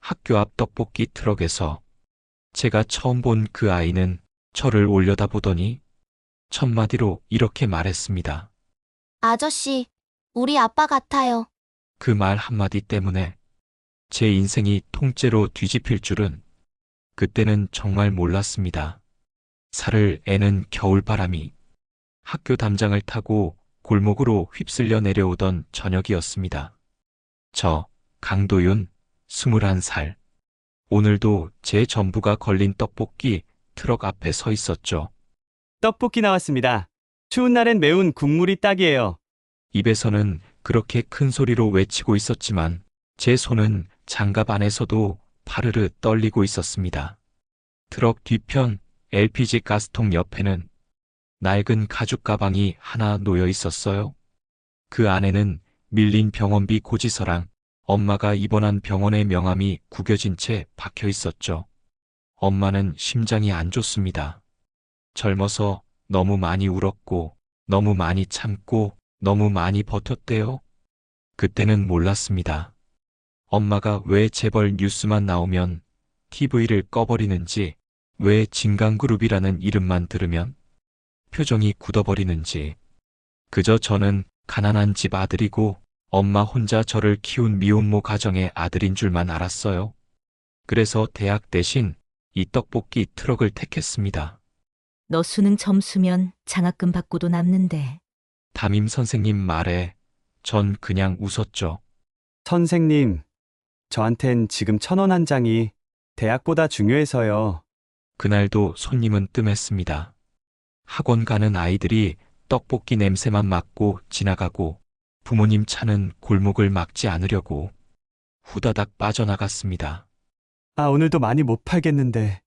학교 앞 떡볶이 트럭에서 제가 처음 본 그 아이는 저를 올려다보더니 첫마디로 이렇게 말했습니다. 아저씨, 우리 아빠 같아요. 그 말 한마디 때문에 제 인생이 통째로 뒤집힐 줄은 그때는 정말 몰랐습니다. 살을 애는 겨울바람이 학교 담장을 타고 골목으로 휩쓸려 내려오던 저녁이었습니다. 저, 강도윤, 21살. 오늘도 제 전부가 걸린 떡볶이 트럭 앞에 서 있었죠. 떡볶이 나왔습니다. 추운 날엔 매운 국물이 딱이에요. 입에서는 그렇게 큰 소리로 외치고 있었지만 제 손은 장갑 안에서도 파르르 떨리고 있었습니다. 트럭 뒤편 LPG 가스통 옆에는 낡은 가죽 가방이 하나 놓여 있었어요. 그 안에는 밀린 병원비 고지서랑 엄마가 입원한 병원의 명함이 구겨진 채 박혀 있었죠. 엄마는 심장이 안 좋습니다. 젊어서 너무 많이 울었고, 너무 많이 참고, 너무 많이 버텼대요. 그때는 몰랐습니다. 엄마가 왜 재벌 뉴스만 나오면 TV를 꺼버리는지, 왜 진강그룹이라는 이름만 들으면 표정이 굳어버리는지. 그저 저는 가난한 집 아들이고 엄마 혼자 저를 키운 미혼모 가정의 아들인 줄만 알았어요. 그래서 대학 대신 이 떡볶이 트럭을 택했습니다. 너 수능 점수면 장학금 받고도 남는데. 담임 선생님 말에 전 그냥 웃었죠. 선생님, 저한텐 지금 1,000원 한 장이 대학보다 중요해서요. 그날도 손님은 뜸했습니다. 학원 가는 아이들이 떡볶이 냄새만 맡고 지나가고 부모님 차는 골목을 막지 않으려고 후다닥 빠져나갔습니다. 아, 오늘도 많이 못 팔겠는데.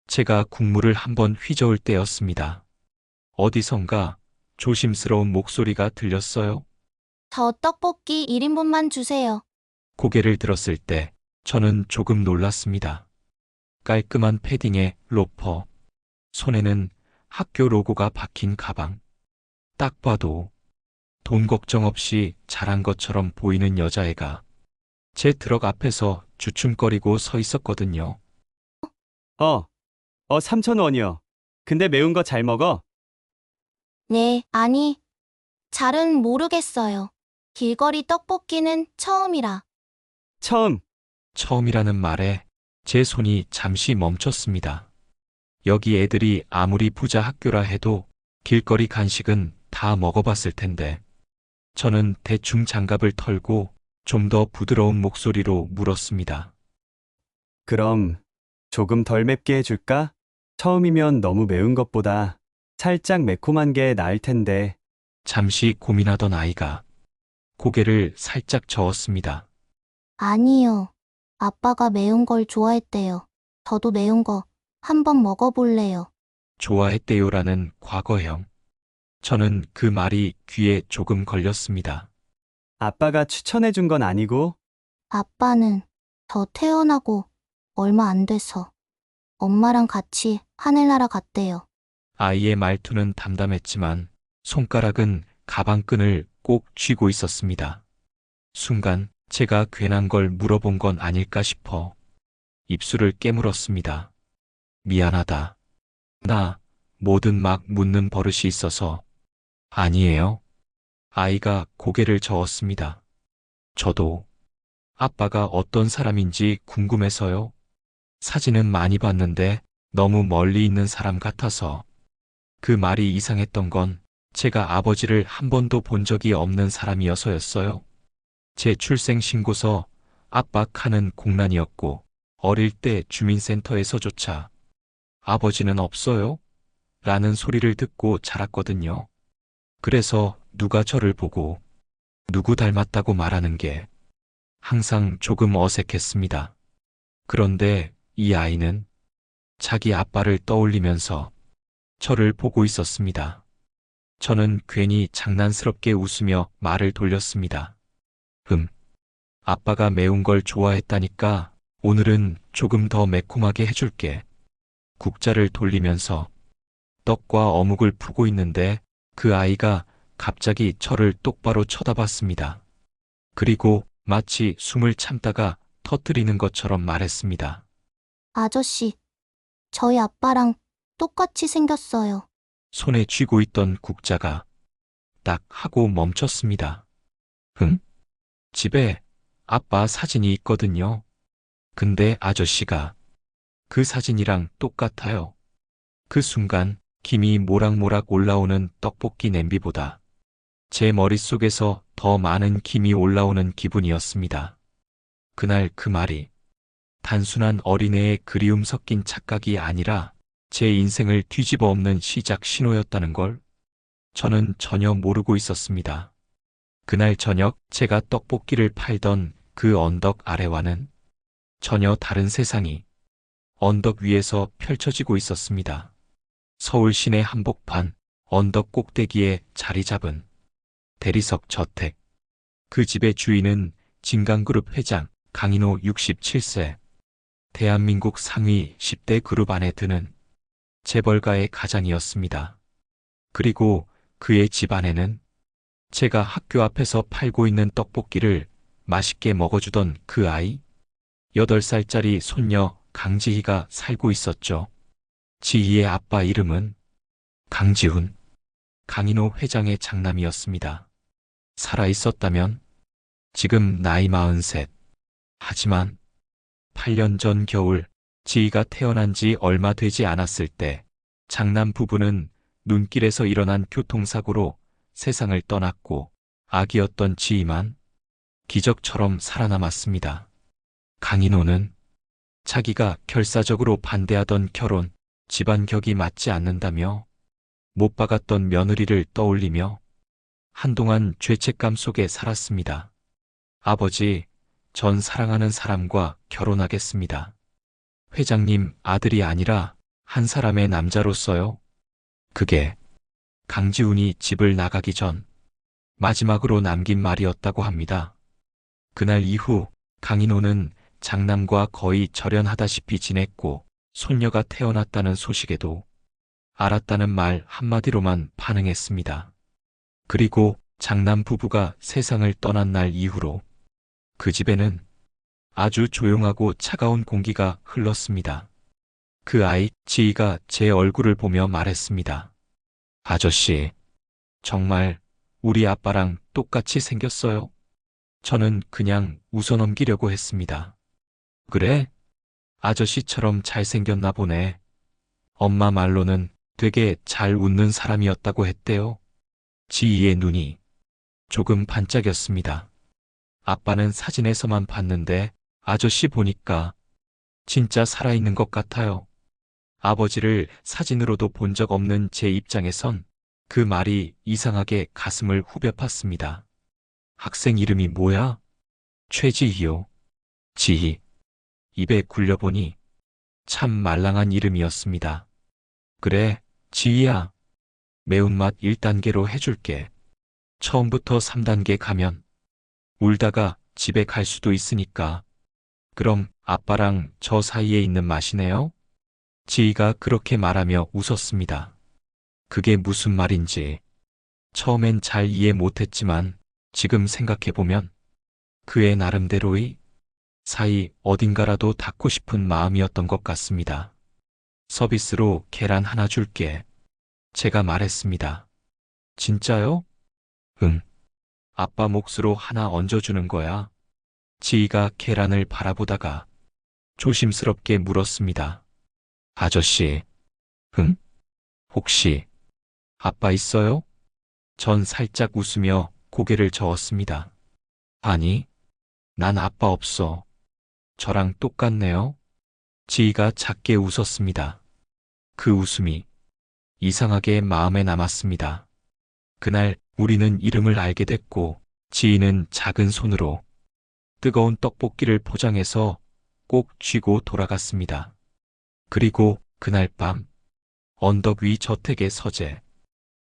제가 국물을 한번 휘저을 때였습니다. 어디선가 조심스러운 목소리가 들렸어요. 저 떡볶이 1인분만 주세요. 고개를 들었을 때 저는 조금 놀랐습니다. 깔끔한 패딩에 로퍼, 손에는 학교 로고가 박힌 가방. 딱 봐도 돈 걱정 없이 잘한 것처럼 보이는 여자애가 제 트럭 앞에서 주춤거리고 서 있었거든요. 3,000원이요. 근데 매운 거 잘 먹어? 네, 아니, 잘은 모르겠어요. 길거리 떡볶이는 처음이라. 처음. 처음이라는 말에 제 손이 잠시 멈췄습니다. 여기 애들이 아무리 부자 학교라 해도 길거리 간식은 다 먹어봤을 텐데. 저는 대충 장갑을 털고 좀 더 부드러운 목소리로 물었습니다. 그럼 조금 덜 맵게 해줄까? 처음이면 너무 매운 것보다 살짝 매콤한 게 나을 텐데. 잠시 고민하던 아이가 고개를 살짝 저었습니다. 아니요. 아빠가 매운 걸 좋아했대요. 저도 매운 거 한번 먹어볼래요. 좋아했대요라는 과거형. 저는 그 말이 귀에 조금 걸렸습니다. 아빠가 추천해 준 건 아니고. 아빠는 저 태어나고 얼마 안 돼서 엄마랑 같이 하늘나라 갔대요. 아이의 말투는 담담했지만 손가락은 가방끈을 꼭 쥐고 있었습니다. 순간 제가 괜한 걸 물어본 건 아닐까 싶어 입술을 깨물었습니다. 미안하다. 나 뭐든 막 묻는 버릇이 있어서. 아니에요. 아이가 고개를 저었습니다. 저도 아빠가 어떤 사람인지 궁금해서요. 사진은 많이 봤는데 너무 멀리 있는 사람 같아서. 그 말이 이상했던 건 제가 아버지를 한 번도 본 적이 없는 사람이어서였어요. 제 출생신고서 아빠 칸은 공란이었고 어릴 때 주민센터에서조차 아버지는 없어요? 라는 소리를 듣고 자랐거든요. 그래서 누가 저를 보고 누구 닮았다고 말하는 게 항상 조금 어색했습니다. 그런데 이 아이는 자기 아빠를 떠올리면서 저를 보고 있었습니다. 저는 괜히 장난스럽게 웃으며 말을 돌렸습니다. 아빠가 매운 걸 좋아했다니까 오늘은 조금 더 매콤하게 해줄게. 국자를 돌리면서 떡과 어묵을 푸고 있는데 그 아이가 갑자기 저를 똑바로 쳐다봤습니다. 그리고 마치 숨을 참다가 터뜨리는 것처럼 말했습니다. 아저씨, 저희 아빠랑 똑같이 생겼어요. 손에 쥐고 있던 국자가 딱 하고 멈췄습니다. 응? 집에 아빠 사진이 있거든요. 근데 아저씨가 그 사진이랑 똑같아요. 그 순간 김이 모락모락 올라오는 떡볶이 냄비보다 제 머릿속에서 더 많은 김이 올라오는 기분이었습니다. 그날 그 말이 단순한 어린애의 그리움 섞인 착각이 아니라 제 인생을 뒤집어 엎는 시작 신호였다는 걸 저는 전혀 모르고 있었습니다. 그날 저녁 제가 떡볶이를 팔던 그 언덕 아래와는 전혀 다른 세상이 언덕 위에서 펼쳐지고 있었습니다. 서울 시내 한복판 언덕 꼭대기에 자리 잡은 대리석 저택. 그 집의 주인은 진강그룹 회장 강인호 67세. 대한민국 상위 10대 그룹 안에 드는 재벌가의 가장이었습니다. 그리고 그의 집 안에는 제가 학교 앞에서 팔고 있는 떡볶이를 맛있게 먹어주던 그 아이, 8살짜리 손녀 강지희가 살고 있었죠. 지희의 아빠 이름은 강지훈. 강인호 회장의 장남이었습니다. 살아있었다면 지금 나이 43. 하지만 8년 전 겨울 지희가 태어난 지 얼마 되지 않았을 때 장남 부부는 눈길에서 일어난 교통사고로 세상을 떠났고 아기였던 지희만 기적처럼 살아남았습니다. 강인호는 자기가 결사적으로 반대하던 결혼, 집안 격이 맞지 않는다며 못 박았던 며느리를 떠올리며 한동안 죄책감 속에 살았습니다. 아버지, 전 사랑하는 사람과 결혼하겠습니다. 회장님 아들이 아니라 한 사람의 남자로서요. 그게 강지훈이 집을 나가기 전 마지막으로 남긴 말이었다고 합니다. 그날 이후 강인호는 장남과 거의 절연하다시피 지냈고 손녀가 태어났다는 소식에도 알았다는 말 한마디로만 반응했습니다. 그리고 장남 부부가 세상을 떠난 날 이후로 그 집에는 아주 조용하고 차가운 공기가 흘렀습니다. 그 아이 지희가 제 얼굴을 보며 말했습니다. 아저씨, 정말 우리 아빠랑 똑같이 생겼어요. 저는 그냥 웃어넘기려고 했습니다. 그래? 아저씨처럼 잘생겼나 보네. 엄마 말로는 되게 잘 웃는 사람이었다고 했대요. 지희의 눈이 조금 반짝였습니다. 아빠는 사진에서만 봤는데 아저씨 보니까 진짜 살아있는 것 같아요. 아버지를 사진으로도 본 적 없는 제 입장에선 그 말이 이상하게 가슴을 후벼 팠습니다. 학생 이름이 뭐야? 최지희요. 지희. 입에 굴려보니 참 말랑한 이름이었습니다. 그래, 지희야. 매운맛 1단계로 해줄게. 처음부터 3단계 가면 울다가 집에 갈 수도 있으니까. 그럼 아빠랑 저 사이에 있는 맛이네요? 지희가 그렇게 말하며 웃었습니다. 그게 무슨 말인지 처음엔 잘 이해 못했지만 지금 생각해보면 그의 나름대로의 사이 어딘가라도 닿고 싶은 마음이었던 것 같습니다. 서비스로 계란 하나 줄게. 제가 말했습니다. 진짜요? 응. 아빠 몫으로 하나 얹어주는 거야. 지희가 계란을 바라보다가 조심스럽게 물었습니다. 아저씨, 응? 혹시 아빠 있어요? 전 살짝 웃으며 고개를 저었습니다. 아니, 난 아빠 없어. 저랑 똑같네요. 지희가 작게 웃었습니다. 그 웃음이 이상하게 마음에 남았습니다. 그날 우리는 이름을 알게 됐고 지희는 작은 손으로 뜨거운 떡볶이를 포장해서 꼭 쥐고 돌아갔습니다. 그리고 그날 밤 언덕 위 저택의 서재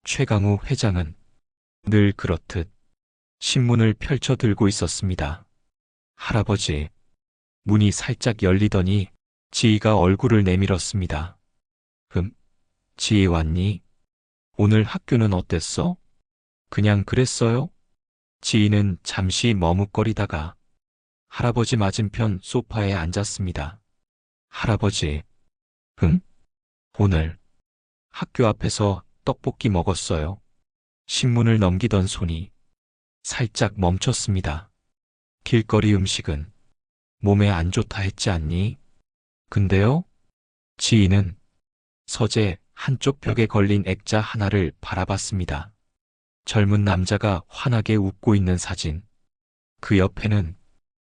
최강우 회장은 늘 그렇듯 신문을 펼쳐 들고 있었습니다. 할아버지, 문이 살짝 열리더니 지희가 얼굴을 내밀었습니다. 지희 왔니? 오늘 학교는 어땠어? 그냥 그랬어요? 지희는 잠시 머뭇거리다가 할아버지 맞은편 소파에 앉았습니다. 할아버지, 응? 오늘 학교 앞에서 떡볶이 먹었어요. 신문을 넘기던 손이 살짝 멈췄습니다. 길거리 음식은 몸에 안 좋다 했지 않니? 근데요? 지인은 서재 한쪽 벽에 걸린 액자 하나를 바라봤습니다. 젊은 남자가 환하게 웃고 있는 사진. 그 옆에는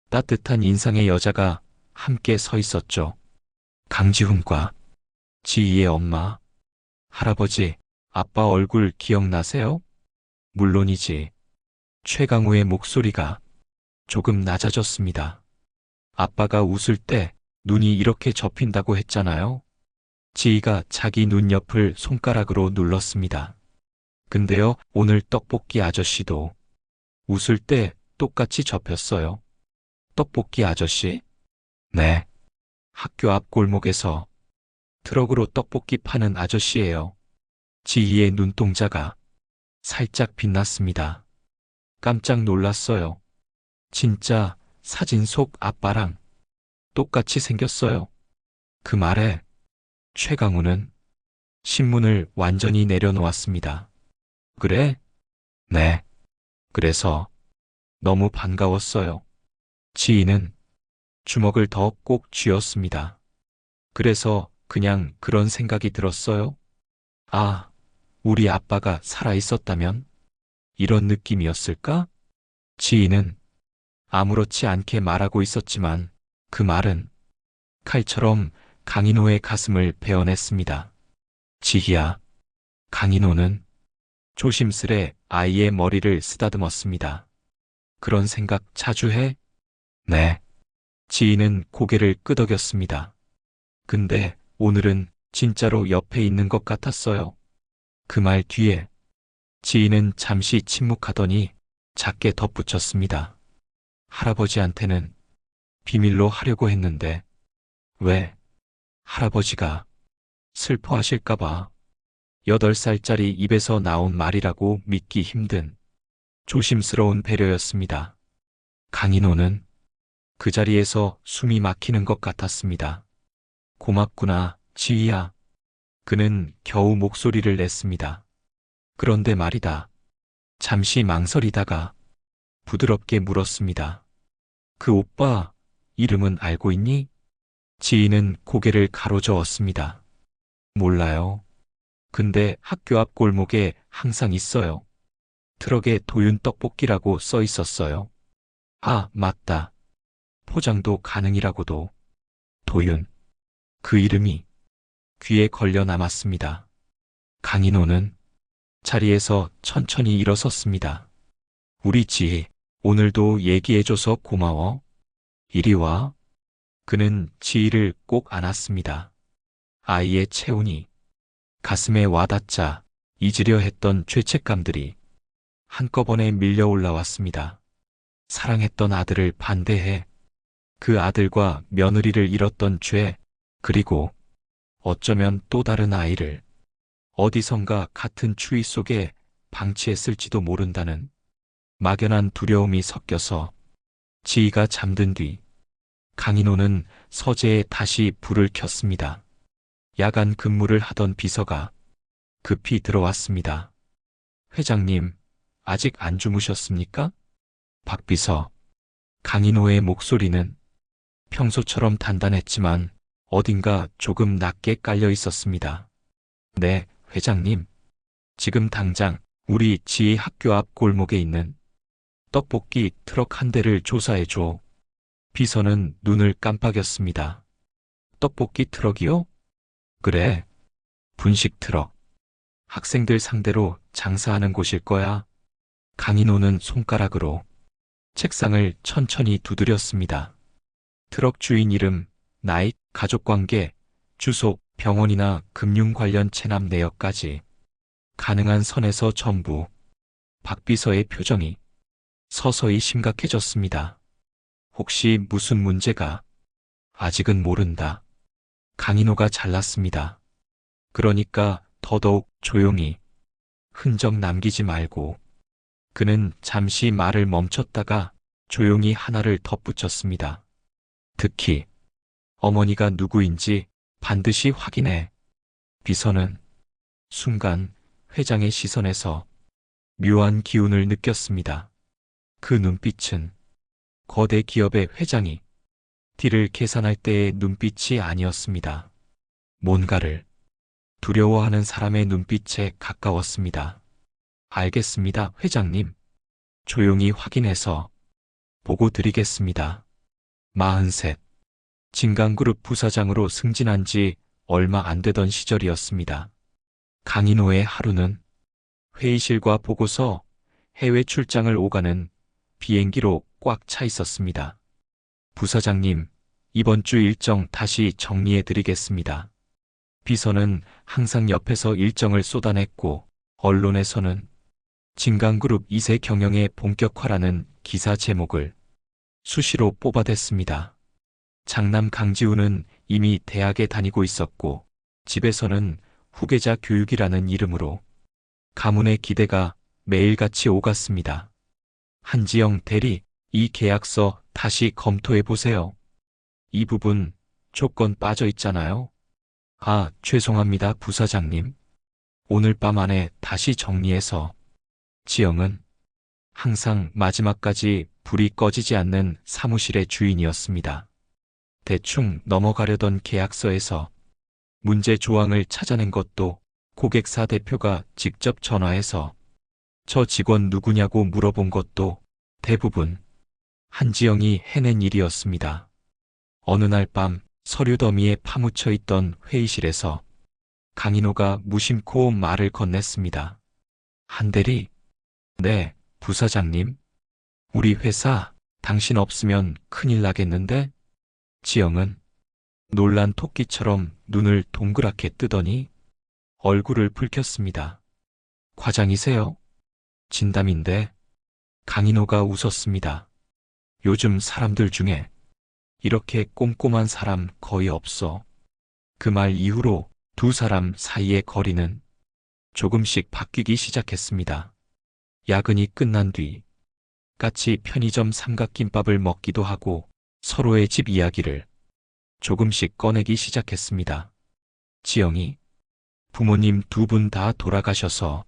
따뜻한 인상의 여자가 함께 서 있었죠. 강지훈과 지희의 엄마. 할아버지, 아빠 얼굴 기억나세요? 물론이지. 최강우의 목소리가 조금 낮아졌습니다. 아빠가 웃을 때 눈이 이렇게 접힌다고 했잖아요. 지희가 자기 눈 옆을 손가락으로 눌렀습니다. 근데요, 오늘 떡볶이 아저씨도 웃을 때 똑같이 접혔어요. 떡볶이 아저씨? 네. 학교 앞 골목에서 트럭으로 떡볶이 파는 아저씨예요. 지희의 눈동자가 살짝 빛났습니다. 깜짝 놀랐어요. 진짜 사진 속 아빠랑 똑같이 생겼어요. 그 말에 최강우는 신문을 완전히 내려놓았습니다. 그래? 네. 그래서 너무 반가웠어요. 지희는 주먹을 더 꼭 쥐었습니다. 그래서 그냥 그런 생각이 들었어요. 아, 우리 아빠가 살아있었다면 이런 느낌이었을까? 지희는 아무렇지 않게 말하고 있었지만 그 말은 칼처럼 강인호의 가슴을 베어냈습니다. 지희야. 강인호는 조심스레 아이의 머리를 쓰다듬었습니다. 그런 생각 자주 해? 네. 지희는 고개를 끄덕였습니다. 근데 오늘은 진짜로 옆에 있는 것 같았어요. 그 말 뒤에 지희는 잠시 침묵하더니 작게 덧붙였습니다. 할아버지한테는 비밀로 하려고 했는데 왜? 할아버지가 슬퍼하실까봐. 8살짜리 입에서 나온 말이라고 믿기 힘든 조심스러운 배려였습니다. 강인호는 그 자리에서 숨이 막히는 것 같았습니다. 고맙구나, 지희야. 그는 겨우 목소리를 냈습니다. 그런데 말이다. 잠시 망설이다가 부드럽게 물었습니다. 그 오빠 이름은 알고 있니? 지희는 고개를 가로저었습니다. 몰라요. 근데 학교 앞 골목에 항상 있어요. 트럭에 도윤 떡볶이라고 써 있었어요. 아, 맞다. 포장도 가능이라고도. 도윤. 그 이름이 귀에 걸려 남았습니다. 강인호는 자리에서 천천히 일어섰습니다. 우리 지희, 오늘도 얘기해줘서 고마워. 이리 와. 그는 지희를 꼭 안았습니다. 아이의 체온이 가슴에 와닿자 잊으려 했던 죄책감들이 한꺼번에 밀려 올라왔습니다. 사랑했던 아들을 반대해 그 아들과 며느리를 잃었던 죄, 그리고 어쩌면 또 다른 아이를 어디선가 같은 추위 속에 방치했을지도 모른다는 막연한 두려움이 섞여서 지희가 잠든 뒤 강인호는 서재에 다시 불을 켰습니다. 야간 근무를 하던 비서가 급히 들어왔습니다. 회장님, 아직 안 주무셨습니까? 박 비서. 강인호의 목소리는 평소처럼 단단했지만 어딘가 조금 낮게 깔려 있었습니다. 네, 회장님. 지금 당장 우리 지희 학교 앞 골목에 있는 떡볶이 트럭 한 대를 조사해줘. 비서는 눈을 깜빡였습니다. 떡볶이 트럭이요? 그래. 분식 트럭. 학생들 상대로 장사하는 곳일 거야. 강인호는 손가락으로 책상을 천천히 두드렸습니다. 트럭 주인 이름, 나이, 가족관계, 주소, 병원이나 금융 관련 체납 내역까지 가능한 선에서 전부. 박 비서의 표정이 서서히 심각해졌습니다. 혹시 무슨 문제가? 아직은 모른다. 강인호가 잘났습니다. 그러니까 더더욱 조용히 흔적 남기지 말고. 그는 잠시 말을 멈췄다가 조용히 하나를 덧붙였습니다. 특히 어머니가 누구인지 반드시 확인해. 비서는 순간 회장의 시선에서 묘한 기운을 느꼈습니다. 그 눈빛은 거대 기업의 회장이 딜을 계산할 때의 눈빛이 아니었습니다. 뭔가를 두려워하는 사람의 눈빛에 가까웠습니다. 알겠습니다, 회장님. 조용히 확인해서 보고 드리겠습니다. 43. 진강그룹 부사장으로 승진한 지 얼마 안 되던 시절이었습니다. 강인호의 하루는 회의실과 보고서, 해외 출장을 오가는 비행기로 꽉 차 있었습니다. 부사장님, 이번 주 일정 다시 정리해 드리겠습니다. 비서는 항상 옆에서 일정을 쏟아냈고, 언론에서는 진강그룹 2세 경영의 본격화라는 기사 제목을 수시로 뽑아댔습니다. 장남 강지우는 이미 대학에 다니고 있었고, 집에서는 후계자 교육이라는 이름으로 가문의 기대가 매일같이 오갔습니다. 한지영 대리, 이 계약서 다시 검토해 보세요. 이 부분 조건 빠져 있잖아요. 아, 죄송합니다, 부사장님. 오늘 밤 안에 다시 정리해서. 지영은 항상 마지막까지 불이 꺼지지 않는 사무실의 주인이었습니다. 대충 넘어가려던 계약서에서 문제 조항을 찾아낸 것도 고객사 대표가 직접 전화해서 저 직원 누구냐고 물어본 것도 대부분 한지영이 해낸 일이었습니다. 어느 날 밤 서류 더미에 파묻혀 있던 회의실에서 강인호가 무심코 말을 건넸습니다. 한대리. 네, 부사장님. 우리 회사 당신 없으면 큰일 나겠는데? 지영은 놀란 토끼처럼 눈을 동그랗게 뜨더니 얼굴을 붉혔습니다. 과장이세요? 진담인데. 강인호가 웃었습니다. 요즘 사람들 중에 이렇게 꼼꼼한 사람 거의 없어. 그 말 이후로 두 사람 사이의 거리는 조금씩 바뀌기 시작했습니다. 야근이 끝난 뒤 같이 편의점 삼각김밥을 먹기도 하고 서로의 집 이야기를 조금씩 꺼내기 시작했습니다. 지영이 부모님 두 분 다 돌아가셔서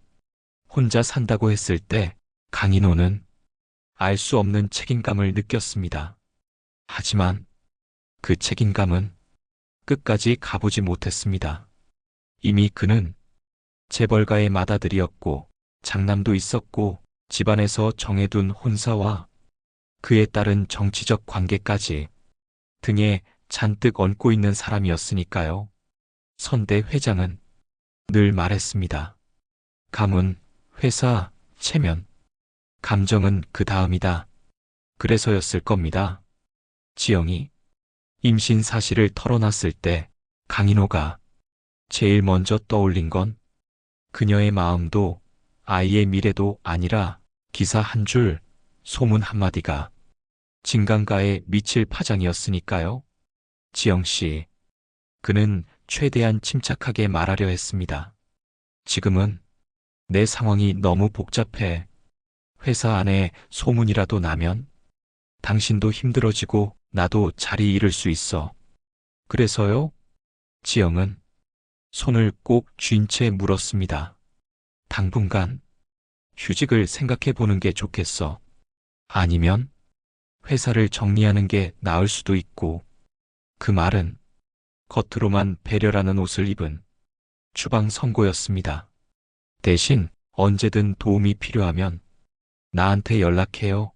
혼자 산다고 했을 때 강인호는 알 수 없는 책임감을 느꼈습니다. 하지만 그 책임감은 끝까지 가보지 못했습니다. 이미 그는 재벌가의 맏아들이었고 장남도 있었고 집안에서 정해둔 혼사와 그에 따른 정치적 관계까지 등에 잔뜩 얹고 있는 사람이었으니까요. 선대 회장은 늘 말했습니다. 감은 회사, 체면, 감정은 그 다음이다. 그래서였을 겁니다. 지영이 임신 사실을 털어놨을 때 강인호가 제일 먼저 떠올린 건 그녀의 마음도 아이의 미래도 아니라 기사 한 줄, 소문 한마디가 진강가에 미칠 파장이었으니까요. 지영씨, 그는 최대한 침착하게 말하려 했습니다. 지금은 내 상황이 너무 복잡해. 회사 안에 소문이라도 나면 당신도 힘들어지고 나도 자리 잃을 수 있어. 그래서요? 지영은 손을 꼭 쥔 채 물었습니다. 당분간 휴직을 생각해 보는 게 좋겠어. 아니면 회사를 정리하는 게 나을 수도 있고. 그 말은 겉으로만 배려라는 옷을 입은 주방 선고였습니다. 대신 언제든 도움이 필요하면 나한테 연락해요.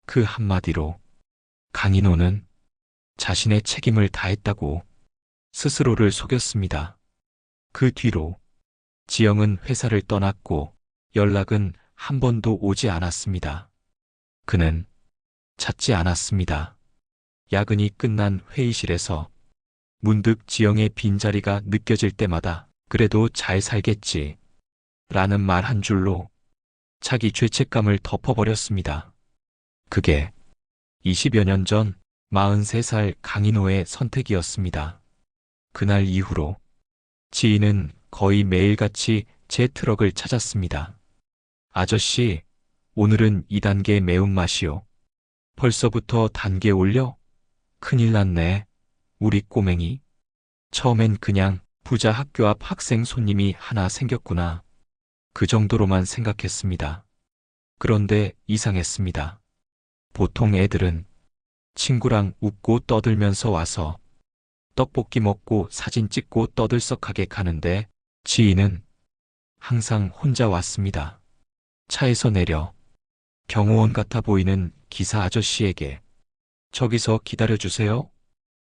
그 한마디로 강인호는 자신의 책임을 다했다고 스스로를 속였습니다. 그 뒤로 지영은 회사를 떠났고 연락은 한 번도 오지 않았습니다. 그는 찾지 않았습니다. 야근이 끝난 회의실에서 문득 지영의 빈자리가 느껴질 때마다 그래도 잘 살겠지 라는 말 한 줄로 자기 죄책감을 덮어버렸습니다. 그게 20여 년 전 43살 강인호의 선택이었습니다. 그날 이후로 지인은 거의 매일같이 제 트럭을 찾았습니다. 아저씨, 오늘은 2단계 매운맛이요. 벌써부터 단계 올려? 큰일 났네. 우리 꼬맹이. 처음엔 그냥 부자 학교 앞 학생 손님이 하나 생겼구나. 그 정도로만 생각했습니다. 그런데 이상했습니다. 보통 애들은 친구랑 웃고 떠들면서 와서 떡볶이 먹고 사진 찍고 떠들썩하게 가는데 지인은 항상 혼자 왔습니다. 차에서 내려 경호원 같아 보이는 기사 아저씨에게 저기서 기다려주세요.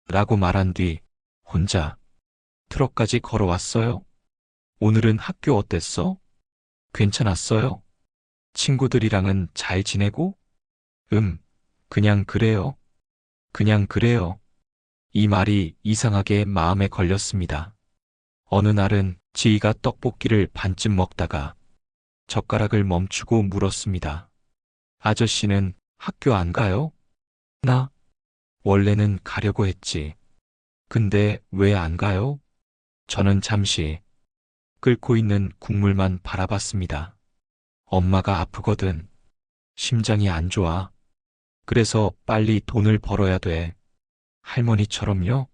라고 말한 뒤 혼자 트럭까지 걸어왔어요. 오늘은 학교 어땠어? 괜찮았어요? 친구들이랑은 잘 지내고? 그냥 그래요. 그냥 그래요. 이 말이 이상하게 마음에 걸렸습니다. 어느 날은 지희가 떡볶이를 반쯤 먹다가 젓가락을 멈추고 물었습니다. 아저씨는 학교 안 가요? 나? 원래는 가려고 했지. 근데 왜 안 가요? 저는 잠시 끓고 있는 국물만 바라봤습니다. 엄마가 아프거든. 심장이 안 좋아. 그래서 빨리 돈을 벌어야 돼. 할머니처럼요?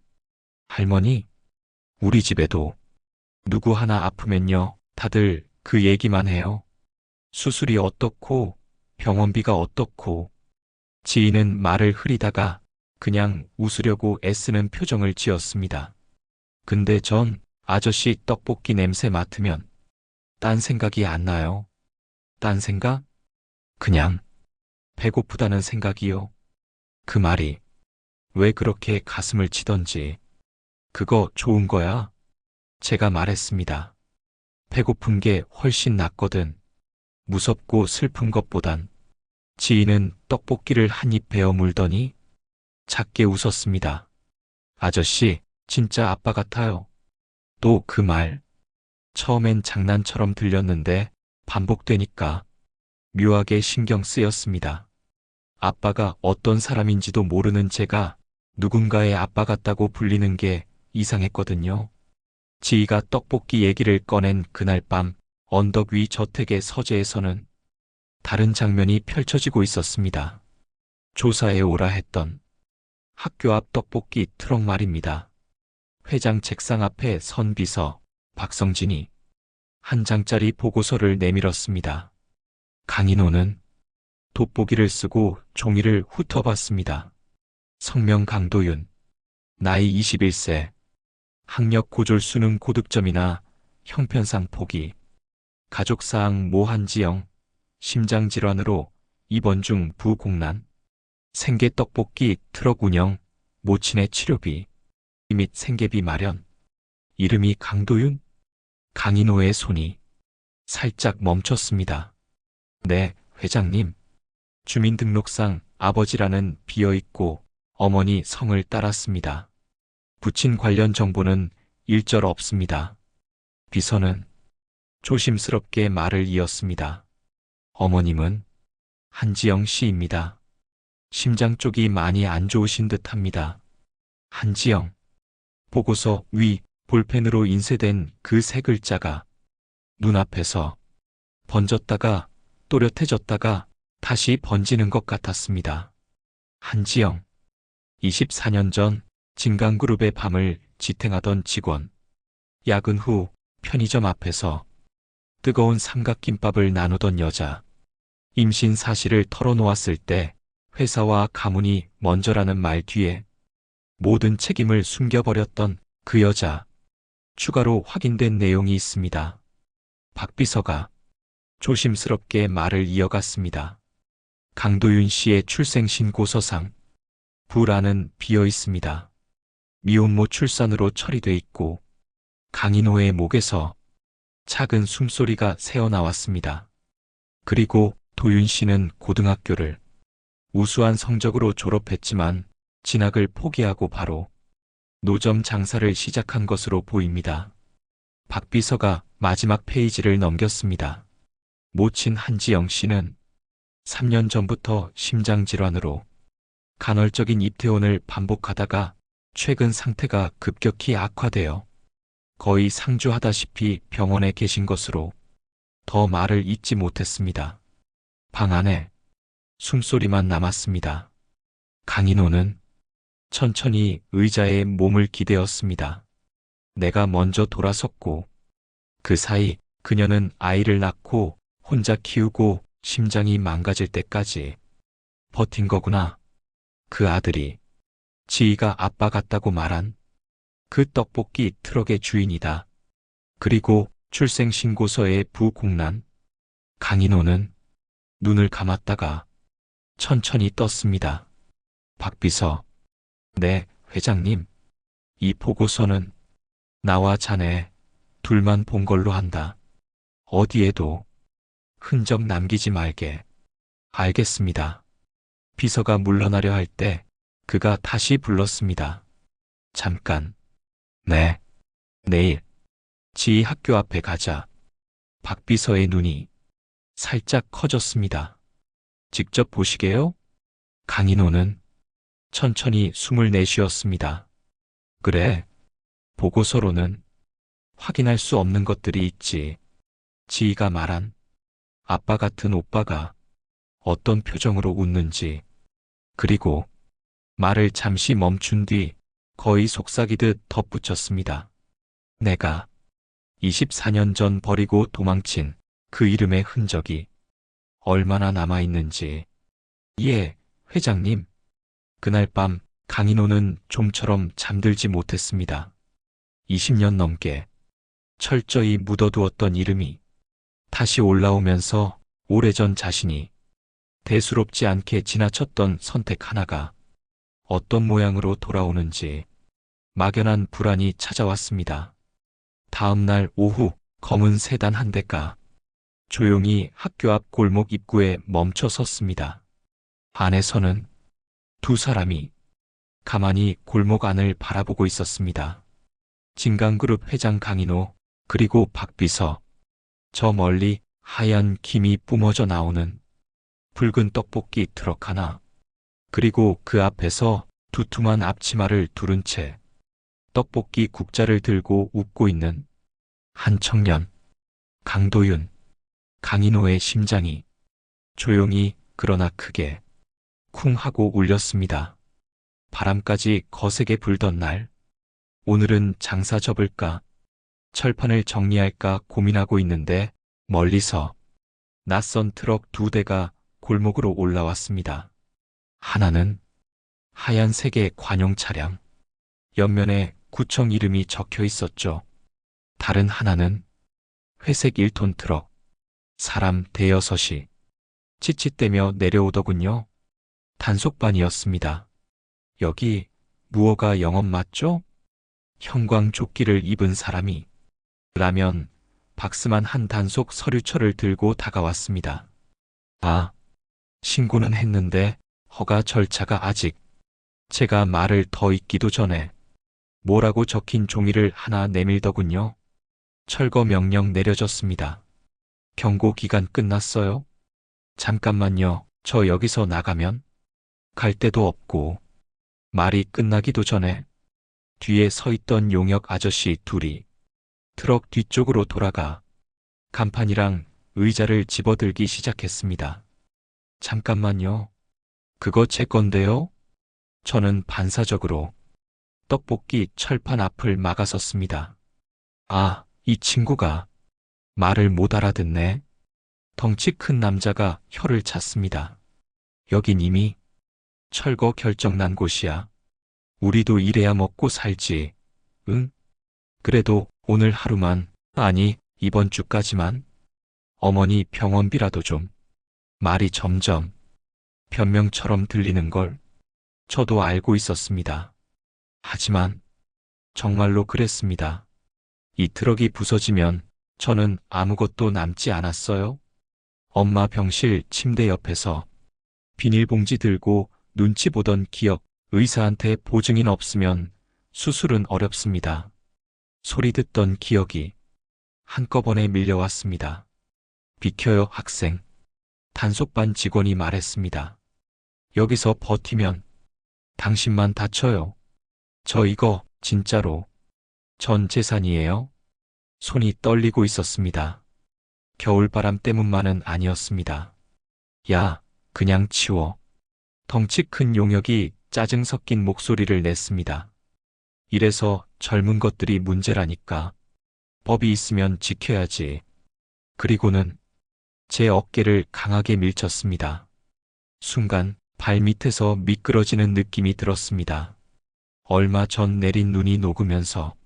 할머니? 우리 집에도 누구 하나 아프면요. 다들 그 얘기만 해요. 수술이 어떻고 병원비가 어떻고. 지인은 말을 흐리다가 그냥 웃으려고 애쓰는 표정을 지었습니다. 근데 전 아저씨 떡볶이 냄새 맡으면 딴 생각이 안 나요. 딴 생각? 그냥 배고프다는 생각이요. 그 말이 왜 그렇게 가슴을 치던지. 그거 좋은 거야? 제가 말했습니다. 배고픈 게 훨씬 낫거든. 무섭고 슬픈 것보단. 지인은 떡볶이를 한 입 베어 물더니 작게 웃었습니다. 아저씨, 진짜 아빠 같아요. 또 그 말. 처음엔 장난처럼 들렸는데 반복되니까 묘하게 신경 쓰였습니다. 아빠가 어떤 사람인지도 모르는 제가 누군가의 아빠 같다고 불리는 게 이상했거든요. 지희가 떡볶이 얘기를 꺼낸 그날 밤 언덕 위 저택의 서재에서는 다른 장면이 펼쳐지고 있었습니다. 조사에 오라 했던 학교 앞 떡볶이 트럭 말입니다. 회장 책상 앞에 선 비서 박성진이 한 장짜리 보고서를 내밀었습니다. 강인호는 돋보기를 쓰고 종이를 훑어봤습니다. 성명 강도윤, 나이 21세, 학력 고졸 수능 고득점이나 형편상 포기, 가족사항 모한지영, 심장질환으로 입원 중 부공란, 생계떡볶이 트럭 운영, 모친의 치료비 및 생계비 마련. 이름이 강도윤? 강인호의 손이 살짝 멈췄습니다. 네, 회장님. 주민등록상 아버지라는 비어있고 어머니 성을 따랐습니다. 부친 관련 정보는 일절 없습니다. 비서는 조심스럽게 말을 이었습니다. 어머님은 한지영 씨입니다. 심장 쪽이 많이 안 좋으신 듯합니다. 한지영. 보고서 위 볼펜으로 인쇄된 그 세 글자가 눈앞에서 번졌다가 또렷해졌다가 다시 번지는 것 같았습니다. 한지영. 24년 전 진강그룹의 밤을 지탱하던 직원. 야근 후 편의점 앞에서 뜨거운 삼각김밥을 나누던 여자. 임신 사실을 털어놓았을 때 회사와 가문이 먼저라는 말 뒤에 모든 책임을 숨겨버렸던 그 여자. 추가로 확인된 내용이 있습니다. 박 비서가 조심스럽게 말을 이어갔습니다. 강도윤 씨의 출생신고서상 부란은 비어 있습니다. 미혼모 출산으로 처리돼 있고 강인호의 목에서 작은 숨소리가 새어나왔습니다. 그리고 도윤 씨는 고등학교를 우수한 성적으로 졸업했지만 진학을 포기하고 바로 노점 장사를 시작한 것으로 보입니다. 박 비서가 마지막 페이지를 넘겼습니다. 모친 한지영 씨는 3년 전부터 심장질환으로 간헐적인 입퇴원을 반복하다가 최근 상태가 급격히 악화되어 거의 상주하다시피 병원에 계신 것으로 더 말을 잇지 못했습니다. 방 안에 숨소리만 남았습니다. 강인호는 천천히 의자에 몸을 기대었습니다. 내가 먼저 돌아섰고 그 사이 그녀는 아이를 낳고 혼자 키우고 심장이 망가질 때까지 버틴 거구나. 그 아들이 지희가 아빠 같다고 말한 그 떡볶이 트럭의 주인이다. 그리고 출생신고서에 부공란. 강인호는 눈을 감았다가 천천히 떴습니다. 박비서. 네, 회장님. 이 보고서는 나와 자네 둘만 본 걸로 한다. 어디에도 흔적 남기지 말게. 알겠습니다. 비서가 물러나려 할 때 그가 다시 불렀습니다. 잠깐. 네. 내일 지희 학교 앞에 가자. 박비서의 눈이 살짝 커졌습니다. 직접 보시게요? 강인호는 천천히 숨을 내쉬었습니다. 그래. 보고서로는 확인할 수 없는 것들이 있지. 지희가 말한 아빠 같은 오빠가 어떤 표정으로 웃는지, 그리고 말을 잠시 멈춘 뒤 거의 속삭이듯 덧붙였습니다. 내가 24년 전 버리고 도망친 그 이름의 흔적이 얼마나 남아있는지. 예, 회장님. 그날 밤 강인호는 좀처럼 잠들지 못했습니다. 20년 넘게 철저히 묻어두었던 이름이 다시 올라오면서 오래전 자신이 대수롭지 않게 지나쳤던 선택 하나가 어떤 모양으로 돌아오는지 막연한 불안이 찾아왔습니다. 다음 날 오후 검은 세단 한 대가 조용히 학교 앞 골목 입구에 멈춰 섰습니다. 안에서는 두 사람이 가만히 골목 안을 바라보고 있었습니다. 진강그룹 회장 강인호, 그리고 박비서. 저 멀리 하얀 김이 뿜어져 나오는 붉은 떡볶이 트럭 하나, 그리고 그 앞에서 두툼한 앞치마를 두른 채 떡볶이 국자를 들고 웃고 있는 한 청년. 강도윤. 강인호의 심장이 조용히 그러나 크게 쿵 하고 울렸습니다. 바람까지 거세게 불던 날, 오늘은 장사 접을까, 철판을 정리할까 고민하고 있는데 멀리서 낯선 트럭 두 대가 골목으로 올라왔습니다. 하나는 하얀색의 관용 차량, 옆면에 구청 이름이 적혀 있었죠. 다른 하나는 회색 1톤 트럭, 사람 대여섯이 칫칫대며 내려오더군요. 단속반이었습니다. 여기 무허가 영업 맞죠? 형광조끼를 입은 사람이 라면 박스만 한 단속 서류철을 들고 다가왔습니다. 아, 신고는 했는데 허가 절차가 아직. 제가 말을 더 잇기도 전에 뭐라고 적힌 종이를 하나 내밀더군요. 철거 명령 내려졌습니다. 경고 기간 끝났어요? 잠깐만요. 저 여기서 나가면 갈 데도 없고. 말이 끝나기도 전에 뒤에 서 있던 용역 아저씨 둘이 트럭 뒤쪽으로 돌아가 간판이랑 의자를 집어들기 시작했습니다. 잠깐만요. 그거 제 건데요? 저는 반사적으로 떡볶이 철판 앞을 막아섰습니다. 아, 이 친구가 말을 못 알아듣네. 덩치 큰 남자가 혀를 찼습니다. 여긴 이미 철거 결정 난 곳이야. 우리도 이래야 먹고 살지. 응? 그래도 오늘 하루만, 아니 이번 주까지만 어머니 병원비라도 좀. 말이 점점 변명처럼 들리는 걸 저도 알고 있었습니다. 하지만 정말로 그랬습니다. 이 트럭이 부서지면 저는 아무것도 남지 않았어요. 엄마 병실 침대 옆에서 비닐봉지 들고 눈치 보던 기억, 의사한테 보증인 없으면 수술은 어렵습니다. 소리 듣던 기억이 한꺼번에 밀려왔습니다. 비켜요, 학생. 단속반 직원이 말했습니다. 여기서 버티면 당신만 다쳐요. 저 이거 진짜로 전 재산이에요. 손이 떨리고 있었습니다. 겨울바람 때문만은 아니었습니다. 야, 그냥 치워. 덩치 큰 용역이 짜증 섞인 목소리를 냈습니다. 이래서 젊은 것들이 문제라니까. 법이 있으면 지켜야지. 그리고는 제 어깨를 강하게 밀쳤습니다. 순간 발밑에서 미끄러지는 느낌이 들었습니다. 얼마 전 내린 눈이 녹으면서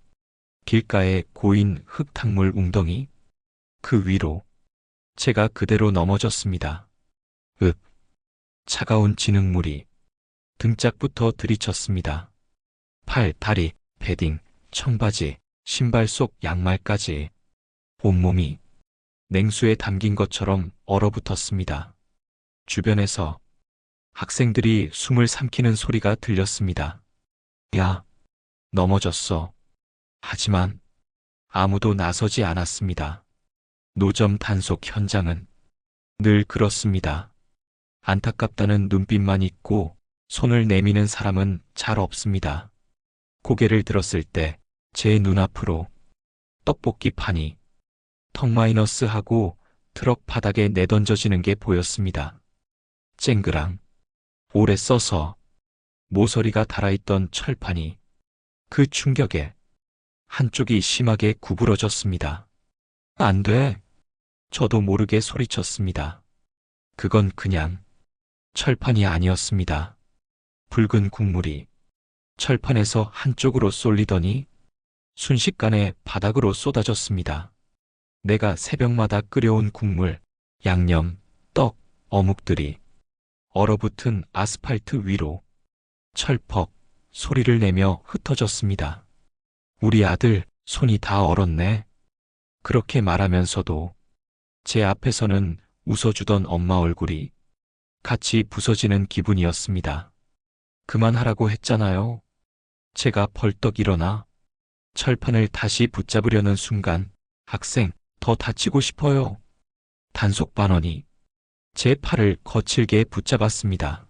길가에 고인 흙탕물 웅덩이, 그 위로 제가 그대로 넘어졌습니다. 차가운 진흙물이 등짝부터 들이쳤습니다. 팔, 다리, 패딩, 청바지, 신발 속 양말까지 온몸이 냉수에 담긴 것처럼 얼어붙었습니다. 주변에서 학생들이 숨을 삼키는 소리가 들렸습니다. 야, 넘어졌어. 하지만 아무도 나서지 않았습니다. 노점 단속 현장은 늘 그렇습니다. 안타깝다는 눈빛만 있고 손을 내미는 사람은 잘 없습니다. 고개를 들었을 때 제 눈앞으로 떡볶이 판이 턱 하고 트럭 바닥에 내던져지는 게 보였습니다. 쨍그랑 오래 써서 모서리가 달아있던 철판이 그 충격에 한쪽이 심하게 구부러졌습니다. 안 돼. 저도 모르게 소리쳤습니다. 그건 그냥 철판이 아니었습니다. 붉은 국물이 철판에서 한쪽으로 쏠리더니 순식간에 바닥으로 쏟아졌습니다. 내가 새벽마다 끓여온 국물, 양념, 떡, 어묵들이 얼어붙은 아스팔트 위로 철퍽 소리를 내며 흩어졌습니다. 우리 아들 손이 다 얼었네. 그렇게 말하면서도 제 앞에서는 웃어주던 엄마 얼굴이 같이 부서지는 기분이었습니다. 그만하라고 했잖아요. 제가 벌떡 일어나 철판을 다시 붙잡으려는 순간 학생, 더 다치고 싶어요. 단속 반원이 제 팔을 거칠게 붙잡았습니다.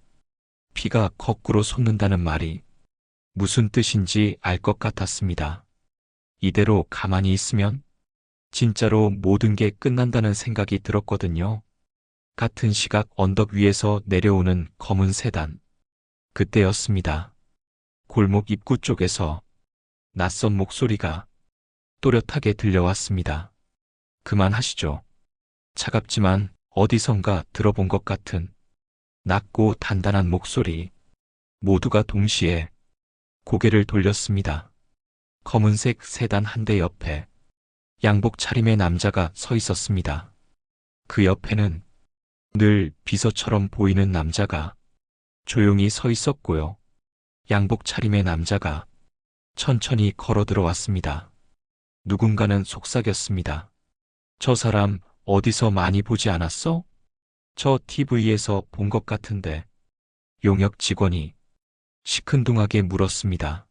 피가 거꾸로 솟는다는 말이 무슨 뜻인지 알 것 같았습니다. 이대로 가만히 있으면 진짜로 모든 게 끝난다는 생각이 들었거든요. 같은 시각 언덕 위에서 내려오는 검은 세단. 그때였습니다. 골목 입구 쪽에서 낯선 목소리가 또렷하게 들려왔습니다. 그만하시죠. 차갑지만 어디선가 들어본 것 같은 낮고 단단한 목소리. 모두가 동시에 고개를 돌렸습니다. 검은색 세단 한 대 옆에 양복 차림의 남자가 서 있었습니다. 그 옆에는 늘 비서처럼 보이는 남자가 조용히 서 있었고요. 양복 차림의 남자가 천천히 걸어 들어왔습니다. 누군가는 속삭였습니다. 저 사람 어디서 많이 보지 않았어? 저 TV에서 본 것 같은데. 용역 직원이 시큰둥하게 물었습니다.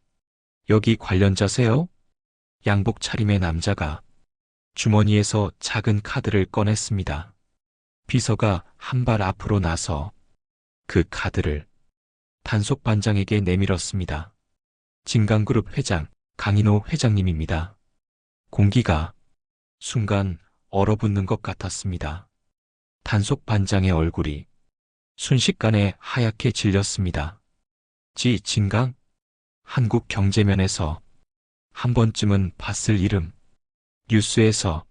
여기 관련자세요? 양복 차림의 남자가 주머니에서 작은 카드를 꺼냈습니다. 비서가 한 발 앞으로 나서 그 카드를 단속반장에게 내밀었습니다. 진강그룹 회장 강인호 회장님입니다. 공기가 순간 얼어붙는 것 같았습니다. 단속반장의 얼굴이 순식간에 하얗게 질렸습니다. 진강? 한국경제면에서 한 번쯤은 봤을 이름. 뉴스에서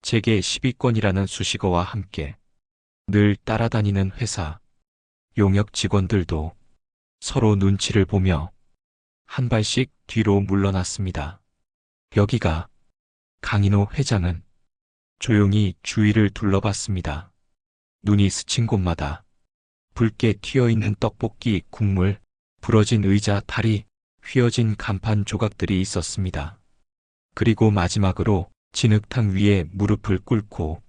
재계 10위권이라는 수식어와 함께 늘 따라다니는 회사. 용역 직원들도 서로 눈치를 보며 한 발씩 뒤로 물러났습니다. 여기가. 강인호 회장은 조용히 주위를 둘러봤습니다. 눈이 스친 곳마다 붉게 튀어있는 떡볶이, 국물, 부러진 의자, 다리, 휘어진 간판 조각들이 있었습니다. 그리고 마지막으로 진흙탕 위에 무릎을 꿇고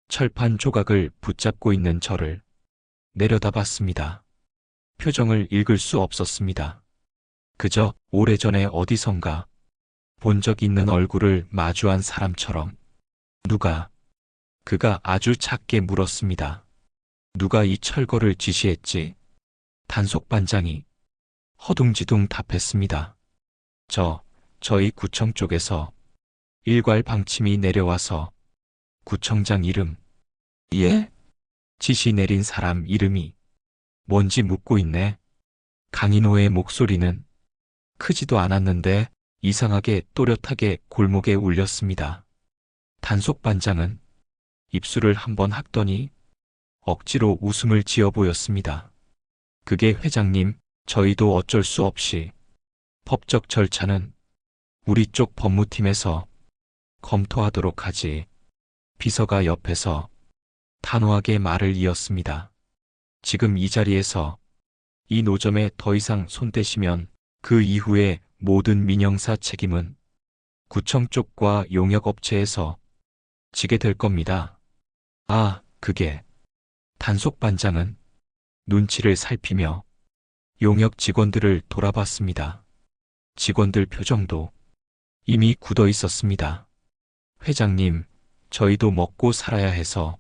철판 조각을 붙잡고 있는 저를 내려다봤습니다. 표정을 읽을 수 없었습니다. 그저 오래전에 어디선가 본 적 있는 얼굴을 마주한 사람처럼. 누가? 그가 아주 작게 물었습니다. 누가 이 철거를 지시했지? 단속반장이 허둥지둥 답했습니다. 저희 구청 쪽에서 일괄 방침이 내려와서. 구청장 이름. 예? 지시 내린 사람 이름이 뭔지 묻고 있네. 강인호의 목소리는 크지도 않았는데 이상하게 또렷하게 골목에 울렸습니다. 단속반장은 입술을 한번 학더니 억지로 웃음을 지어 보였습니다. 그게 회장님, 저희도 어쩔 수 없이 법적 절차는 우리 쪽 법무팀에서 검토하도록 하지. 비서가 옆에서 단호하게 말을 이었습니다. 지금 이 자리에서 이 노점에 더 이상 손대시면 그 이후에 모든 민형사 책임은 구청 쪽과 용역업체에서 지게 될 겁니다. 아, 그게. 단속반장은 눈치를 살피며 용역 직원들을 돌아봤습니다. 직원들 표정도 이미 굳어 있었습니다. 회장님, 저희도 먹고 살아야 해서.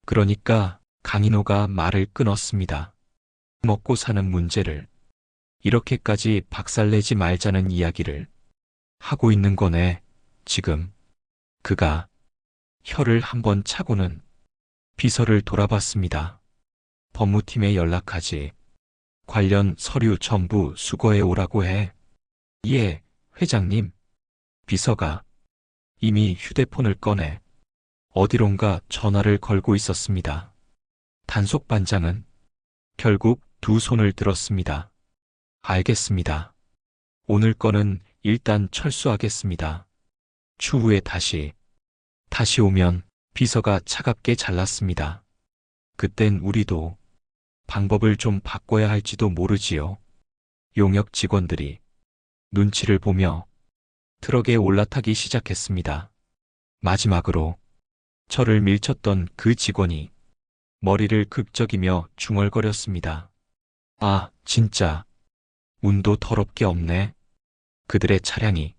그러니까 강인호가 말을 끊었습니다. 먹고 사는 문제를 이렇게까지 박살내지 말자는 이야기를 하고 있는 거네, 지금. 그가 혀를 한번 차고는 비서를 돌아봤습니다. 법무팀에 연락하지. 관련 서류 전부 수거해 오라고 해. 예, 회장님. 비서가 이미 휴대폰을 꺼내 어디론가 전화를 걸고 있었습니다. 단속반장은 결국 두 손을 들었습니다. 알겠습니다. 오늘 거는 일단 철수하겠습니다. 추후에 다시 오면. 비서가 차갑게 잘랐습니다. 그땐 우리도 방법을 좀 바꿔야 할지도 모르지요. 용역 직원들이 눈치를 보며 트럭에 올라타기 시작했습니다. 마지막으로 저를 밀쳤던 그 직원이 머리를 극적이며 중얼거렸습니다. 아, 진짜 운도 더럽게 없네. 그들의 차량이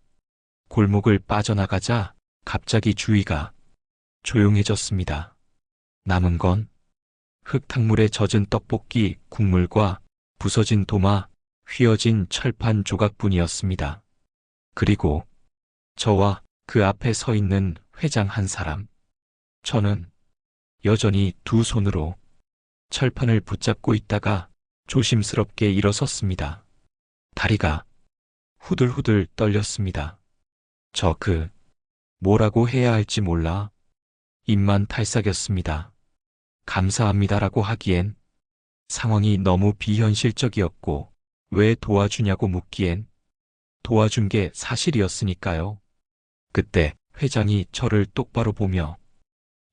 골목을 빠져나가자 갑자기 주위가 조용해졌습니다. 남은 건 흙탕물에 젖은 떡볶이 국물과 부서진 도마, 휘어진 철판 조각뿐이었습니다. 그리고 저와 그 앞에 서 있는 회장 한 사람. 저는 여전히 두 손으로 철판을 붙잡고 있다가 조심스럽게 일어섰습니다. 다리가 후들후들 떨렸습니다. 뭐라고 해야 할지 몰라 입만 탈싹였습니다. 감사합니다라고 하기엔 상황이 너무 비현실적이었고 왜 도와주냐고 묻기엔 도와준 게 사실이었으니까요. 그때 회장이 저를 똑바로 보며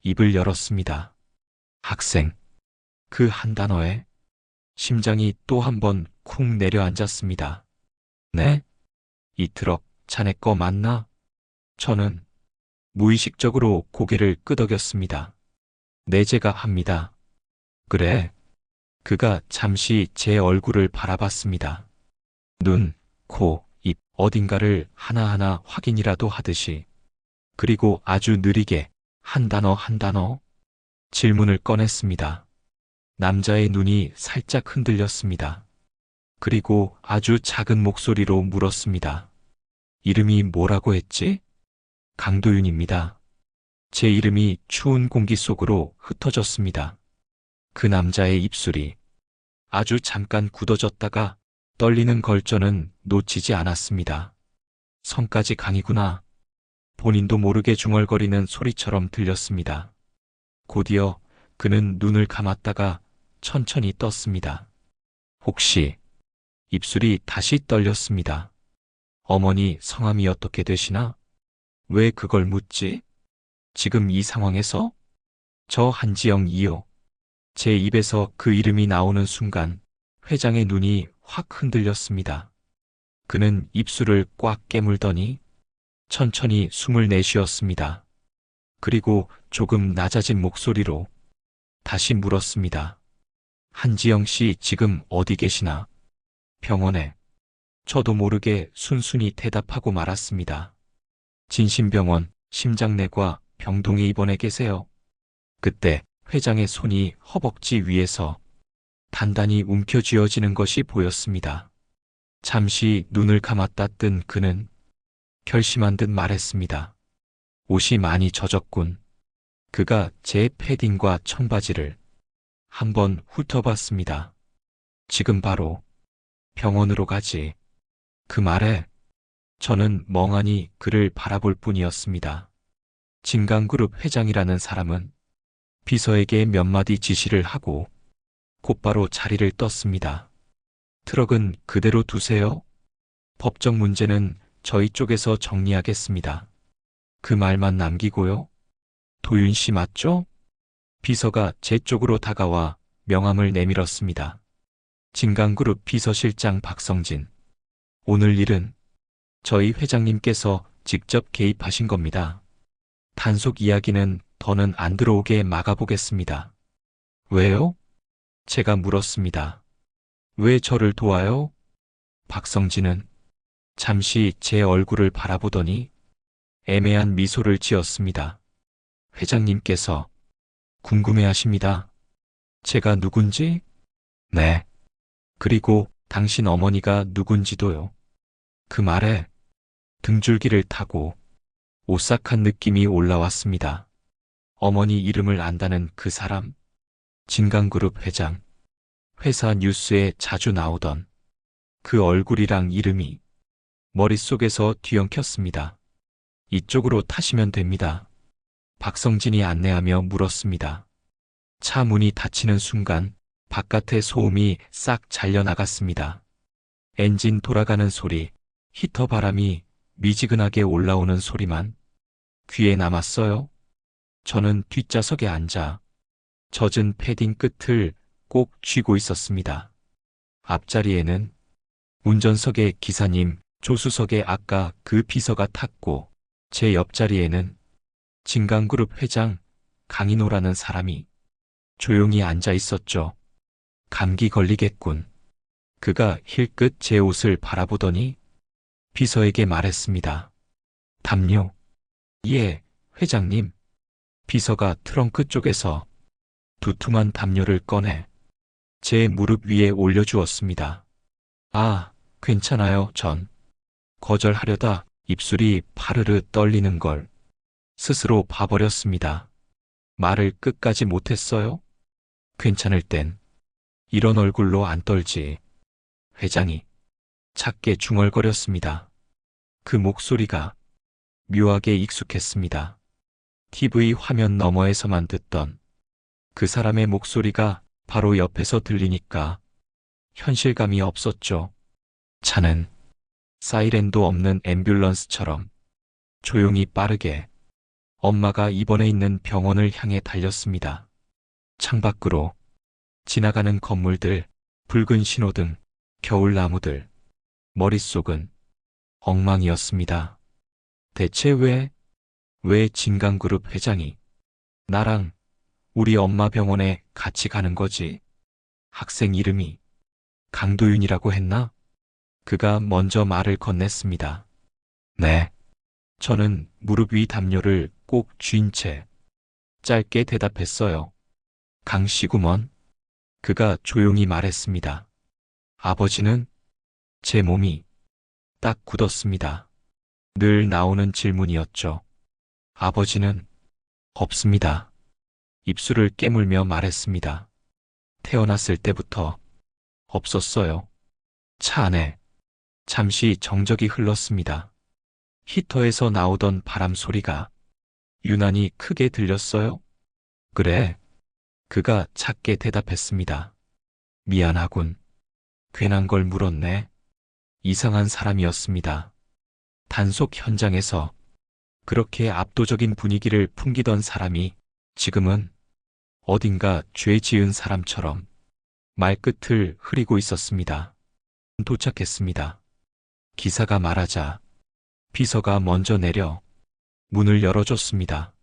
입을 열었습니다. 학생. 그 한 단어에 심장이 또 한 번 쿵 내려앉았습니다. 네? 이 트럭 자네 거 맞나? 저는 무의식적으로 고개를 끄덕였습니다. 네, 제가 합니다. 그래. 그가 잠시 제 얼굴을 바라봤습니다. 눈, 코, 입 어딘가를 하나하나 확인이라도 하듯이. 그리고 아주 느리게 한 단어 한 단어 질문을 꺼냈습니다. 남자의 눈이 살짝 흔들렸습니다. 그리고 아주 작은 목소리로 물었습니다. 이름이 뭐라고 했지? 강도윤입니다. 제 이름이 추운 공기 속으로 흩어졌습니다. 그 남자의 입술이 아주 잠깐 굳어졌다가 떨리는 걸저는 놓치지 않았습니다. 성까지 강이구나. 본인도 모르게 중얼거리는 소리처럼 들렸습니다. 곧이어 그는 눈을 감았다가 천천히 떴습니다. 혹시 입술이 다시 떨렸습니다. 어머니 성함이 어떻게 되시나? 왜 그걸 묻지? 지금 이 상황에서? 저 한지영이요. 제 입에서 그 이름이 나오는 순간 회장의 눈이 확 흔들렸습니다. 그는 입술을 꽉 깨물더니 천천히 숨을 내쉬었습니다. 그리고 조금 낮아진 목소리로 다시 물었습니다. 한지영 씨 지금 어디 계시나? 병원에. 저도 모르게 순순히 대답하고 말았습니다. 진심병원 심장내과 병동에 입원해 계세요. 그때 회장의 손이 허벅지 위에서 단단히 움켜쥐어지는 것이 보였습니다. 잠시 눈을 감았다 뜬 그는 결심한 듯 말했습니다. 옷이 많이 젖었군. 그가 제 패딩과 청바지를 한번 훑어봤습니다. 지금 바로 병원으로 가지. 그 말에 저는 멍하니 그를 바라볼 뿐이었습니다. 진강그룹 회장이라는 사람은 비서에게 몇 마디 지시를 하고 곧바로 자리를 떴습니다. 트럭은 그대로 두세요. 법적 문제는 저희 쪽에서 정리하겠습니다. 그 말만 남기고요. 도윤 씨 맞죠? 비서가 제 쪽으로 다가와 명함을 내밀었습니다. 진강그룹 비서실장 박성진. 오늘 일은 저희 회장님께서 직접 개입하신 겁니다. 단속 이야기는 더는 안 들어오게 막아보겠습니다. 왜요? 제가 물었습니다. 왜 저를 도와요? 박성진은 잠시 제 얼굴을 바라보더니 애매한 미소를 지었습니다. 회장님께서 궁금해하십니다. 제가 누군지? 네. 그리고 당신 어머니가 누군지도요. 그 말에 등줄기를 타고 오싹한 느낌이 올라왔습니다. 어머니 이름을 안다는 그 사람, 진강그룹 회장, 회사 뉴스에 자주 나오던 그 얼굴이랑 이름이 머릿속에서 뒤엉켰습니다. 이쪽으로 타시면 됩니다. 박성진이 안내하며 물었습니다. 차 문이 닫히는 순간 바깥의 소음이 싹 잘려나갔습니다. 엔진 돌아가는 소리, 히터 바람이 미지근하게 올라오는 소리만 귀에 남았어요. 저는 뒷좌석에 앉아 젖은 패딩 끝을 꼭 쥐고 있었습니다. 앞자리에는 운전석의 기사님, 조수석에 아까 그 비서가 탔고 제 옆자리에는 진강그룹 회장 강인호라는 사람이 조용히 앉아 있었죠. 감기 걸리겠군. 그가 힐끗 제 옷을 바라보더니 비서에게 말했습니다. 담요. 예, 회장님. 비서가 트렁크 쪽에서 두툼한 담요를 꺼내 제 무릎 위에 올려주었습니다. 아, 괜찮아요, 전. 거절하려다 입술이 파르르 떨리는 걸 스스로 봐버렸습니다. 말을 끝까지 못했어요? 괜찮을 땐 이런 얼굴로 안 떨지. 회장이 작게 중얼거렸습니다. 그 목소리가 묘하게 익숙했습니다. TV 화면 너머에서만 듣던 그 사람의 목소리가 바로 옆에서 들리니까 현실감이 없었죠. 차는 사이렌도 없는 앰뷸런스처럼 조용히 빠르게 엄마가 입원해 있는 병원을 향해 달렸습니다. 창밖으로 지나가는 건물들, 붉은 신호등, 겨울나무들, 머릿속은 엉망이었습니다. 대체 왜 진강그룹 회장이 나랑 우리 엄마 병원에 같이 가는 거지? 학생 이름이 강도윤이라고 했나? 그가 먼저 말을 건넸습니다. 네. 저는 무릎 위 담요를 꼭 쥔 채 짧게 대답했어요. 강씨구먼. 그가 조용히 말했습니다. 아버지는? 제 몸이 딱 굳었습니다. 늘 나오는 질문이었죠. 아버지는? 없습니다. 입술을 깨물며 말했습니다. 태어났을 때부터 없었어요. 차 안에 잠시 정적이 흘렀습니다. 히터에서 나오던 바람 소리가 유난히 크게 들렸어요. 그래. 그가 작게 대답했습니다. 미안하군. 괜한 걸 물었네. 이상한 사람이었습니다. 단속 현장에서 그렇게 압도적인 분위기를 풍기던 사람이 지금은 어딘가 죄 지은 사람처럼 말끝을 흐리고 있었습니다. 도착했습니다. 기사가 말하자 비서가 먼저 내려 문을 열어줬습니다.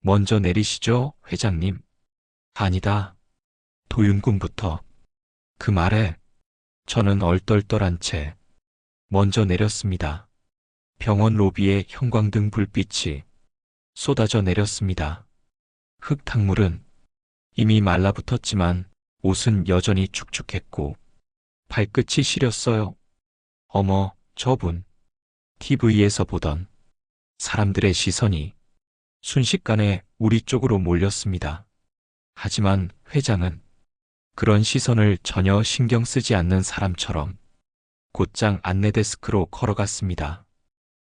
먼저 내리시죠, 회장님. 아니다. 도윤군부터. 그 말에 저는 얼떨떨한 채 먼저 내렸습니다. 병원 로비에 형광등 불빛이 쏟아져 내렸습니다. 흙탕물은 이미 말라붙었지만 옷은 여전히 축축했고 발끝이 시렸어요. 어머, 저분. TV에서 보던 사람들의 시선이 순식간에 우리 쪽으로 몰렸습니다. 하지만 회장은 그런 시선을 전혀 신경 쓰지 않는 사람처럼 곧장 안내 데스크로 걸어갔습니다.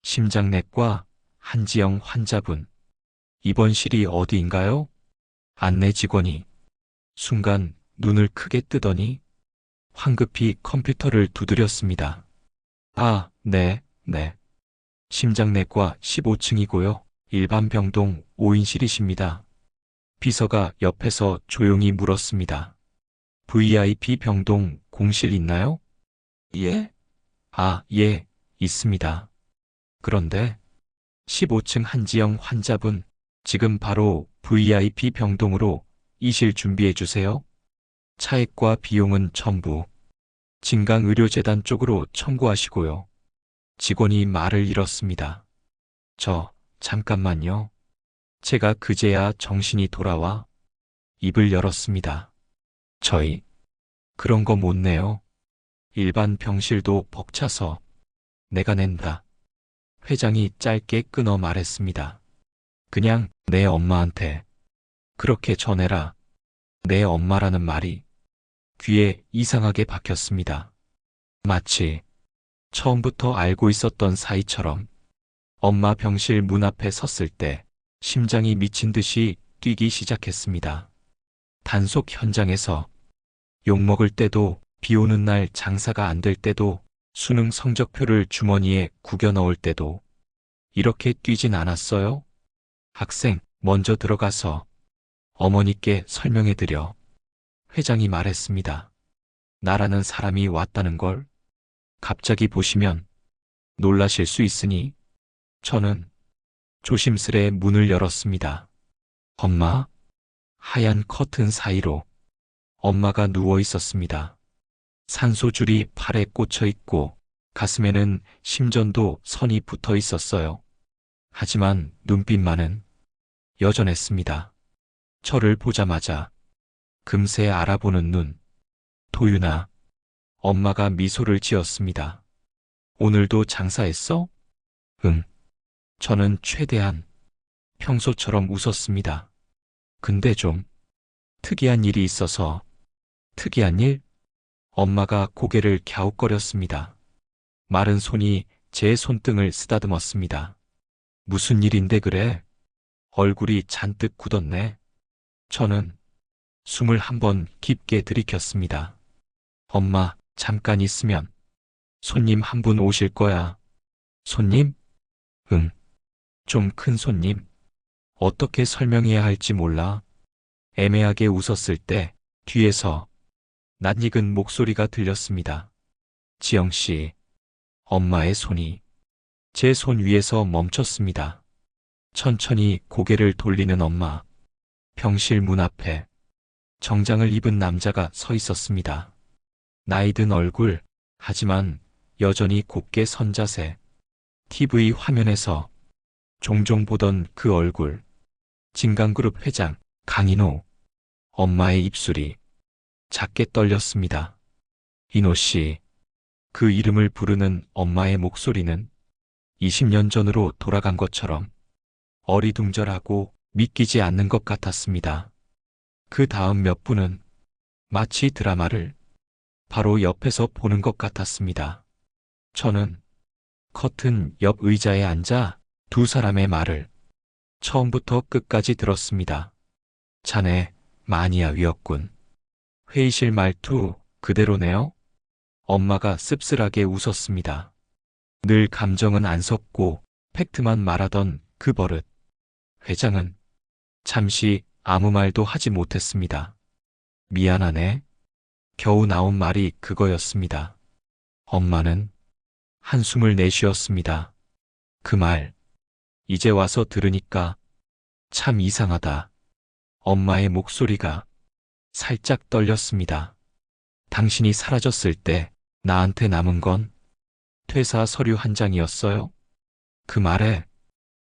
심장내과 한지영 환자분. 입원실이 어디인가요? 안내 직원이 순간 눈을 크게 뜨더니 황급히 컴퓨터를 두드렸습니다. 아, 네. 심장내과 15층이고요. 일반 병동 5인실이십니다. 비서가 옆에서 조용히 물었습니다. VIP 병동 공실 있나요? 예? 아, 예, 있습니다. 그런데 15층 한지영 환자분, 지금 바로 VIP 병동으로 이실 준비해 주세요. 차액과 비용은 전부 진강의료재단 쪽으로 청구하시고요. 직원이 말을 잃었습니다. 잠깐만요. 제가 그제야 정신이 돌아와 입을 열었습니다. 저희 그런 거 못 내요. 일반 병실도 벅차서 내가 낸다. 회장이 짧게 끊어 말했습니다. 그냥 내 엄마한테 그렇게 전해라. 내 엄마라는 말이 귀에 이상하게 박혔습니다. 마치 처음부터 알고 있었던 사이처럼 엄마 병실 문 앞에 섰을 때 심장이 미친 듯이 뛰기 시작했습니다. 단속 현장에서 욕먹을 때도, 비 오는 날 장사가 안 될 때도, 수능 성적표를 주머니에 구겨 넣을 때도 이렇게 뛰진 않았어요? 학생, 먼저 들어가서 어머니께 설명해드려. 회장이 말했습니다. 나라는 사람이 왔다는 걸 갑자기 보시면 놀라실 수 있으니. 저는 조심스레 문을 열었습니다. 엄마, 하얀 커튼 사이로 엄마가 누워 있었습니다. 산소줄이 팔에 꽂혀 있고 가슴에는 심전도 선이 붙어 있었어요. 하지만 눈빛만은 여전했습니다. 저를 보자마자 금세 알아보는 눈. 도윤아, 엄마가 미소를 지었습니다. 오늘도 장사했어? 응. 저는 최대한 평소처럼 웃었습니다. 근데 좀 특이한 일이 있어서. 특이한 일? 엄마가 고개를 갸웃거렸습니다. 마른 손이 제 손등을 쓰다듬었습니다. 무슨 일인데 그래? 얼굴이 잔뜩 굳었네. 저는 숨을 한번 깊게 들이켰습니다. 엄마, 잠깐 있으면 손님 한 분 오실 거야. 손님? 응. 좀 큰 손님. 어떻게 설명해야 할지 몰라. 애매하게 웃었을 때 뒤에서 낯익은 목소리가 들렸습니다. 지영 씨. 엄마의 손이 제 손 위에서 멈췄습니다. 천천히 고개를 돌리는 엄마. 병실 문 앞에 정장을 입은 남자가 서 있었습니다. 나이든 얼굴, 하지만 여전히 곧게 선 자세. TV 화면에서 종종 보던 그 얼굴. 진강그룹 회장 강인호. 엄마의 입술이 작게 떨렸습니다. 인호 씨. 그 이름을 부르는 엄마의 목소리는 20년 전으로 돌아간 것처럼 어리둥절하고 믿기지 않는 것 같았습니다. 그 다음 몇 분은 마치 드라마를 바로 옆에서 보는 것 같았습니다. 저는 커튼 옆 의자에 앉아 두 사람의 말을 처음부터 끝까지 들었습니다. 자네 마니아위였군. 회의실 말투 그대로네요. 엄마가 씁쓸하게 웃었습니다. 늘 감정은 안 섞고 팩트만 말하던 그 버릇. 회장은 잠시 아무 말도 하지 못했습니다. 미안하네. 겨우 나온 말이 그거였습니다. 엄마는 한숨을 내쉬었습니다. 그 말, 이제 와서 들으니까 참 이상하다. 엄마의 목소리가 살짝 떨렸습니다. 당신이 사라졌을 때 나한테 남은 건 퇴사 서류 한 장이었어요. 그 말에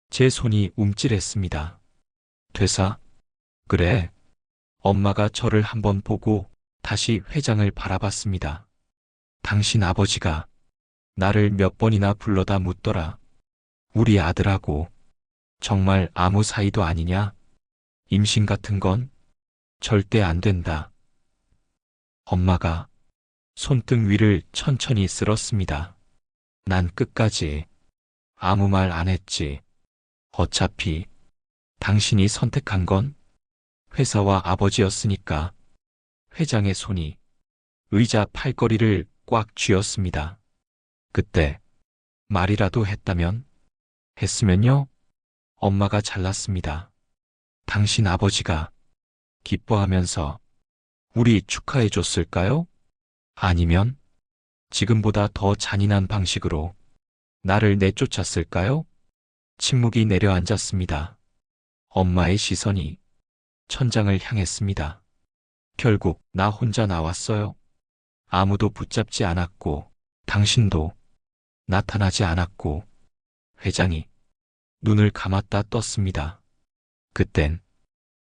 제 손이 움찔했습니다. 퇴사? 그래. 엄마가 저를 한번 보고 다시 회장을 바라봤습니다. 당신 아버지가 나를 몇 번이나 불러다 묻더라. 우리 아들하고 정말 아무 사이도 아니냐? 임신 같은 건 절대 안 된다. 엄마가 손등 위를 천천히 쓸었습니다. 난 끝까지 아무 말 안 했지. 어차피 당신이 선택한 건 회사와 아버지였으니까. 회장의 손이 의자 팔걸이를 꽉 쥐었습니다. 그때 말이라도 했으면요? 엄마가 잘났습니다. 당신 아버지가 기뻐하면서 우리 축하해 줬을까요? 아니면 지금보다 더 잔인한 방식으로 나를 내쫓았을까요? 침묵이 내려앉았습니다. 엄마의 시선이 천장을 향했습니다. 결국 나 혼자 나왔어요. 아무도 붙잡지 않았고 당신도 나타나지 않았고. 회장이 눈을 감았다 떴습니다. 그땐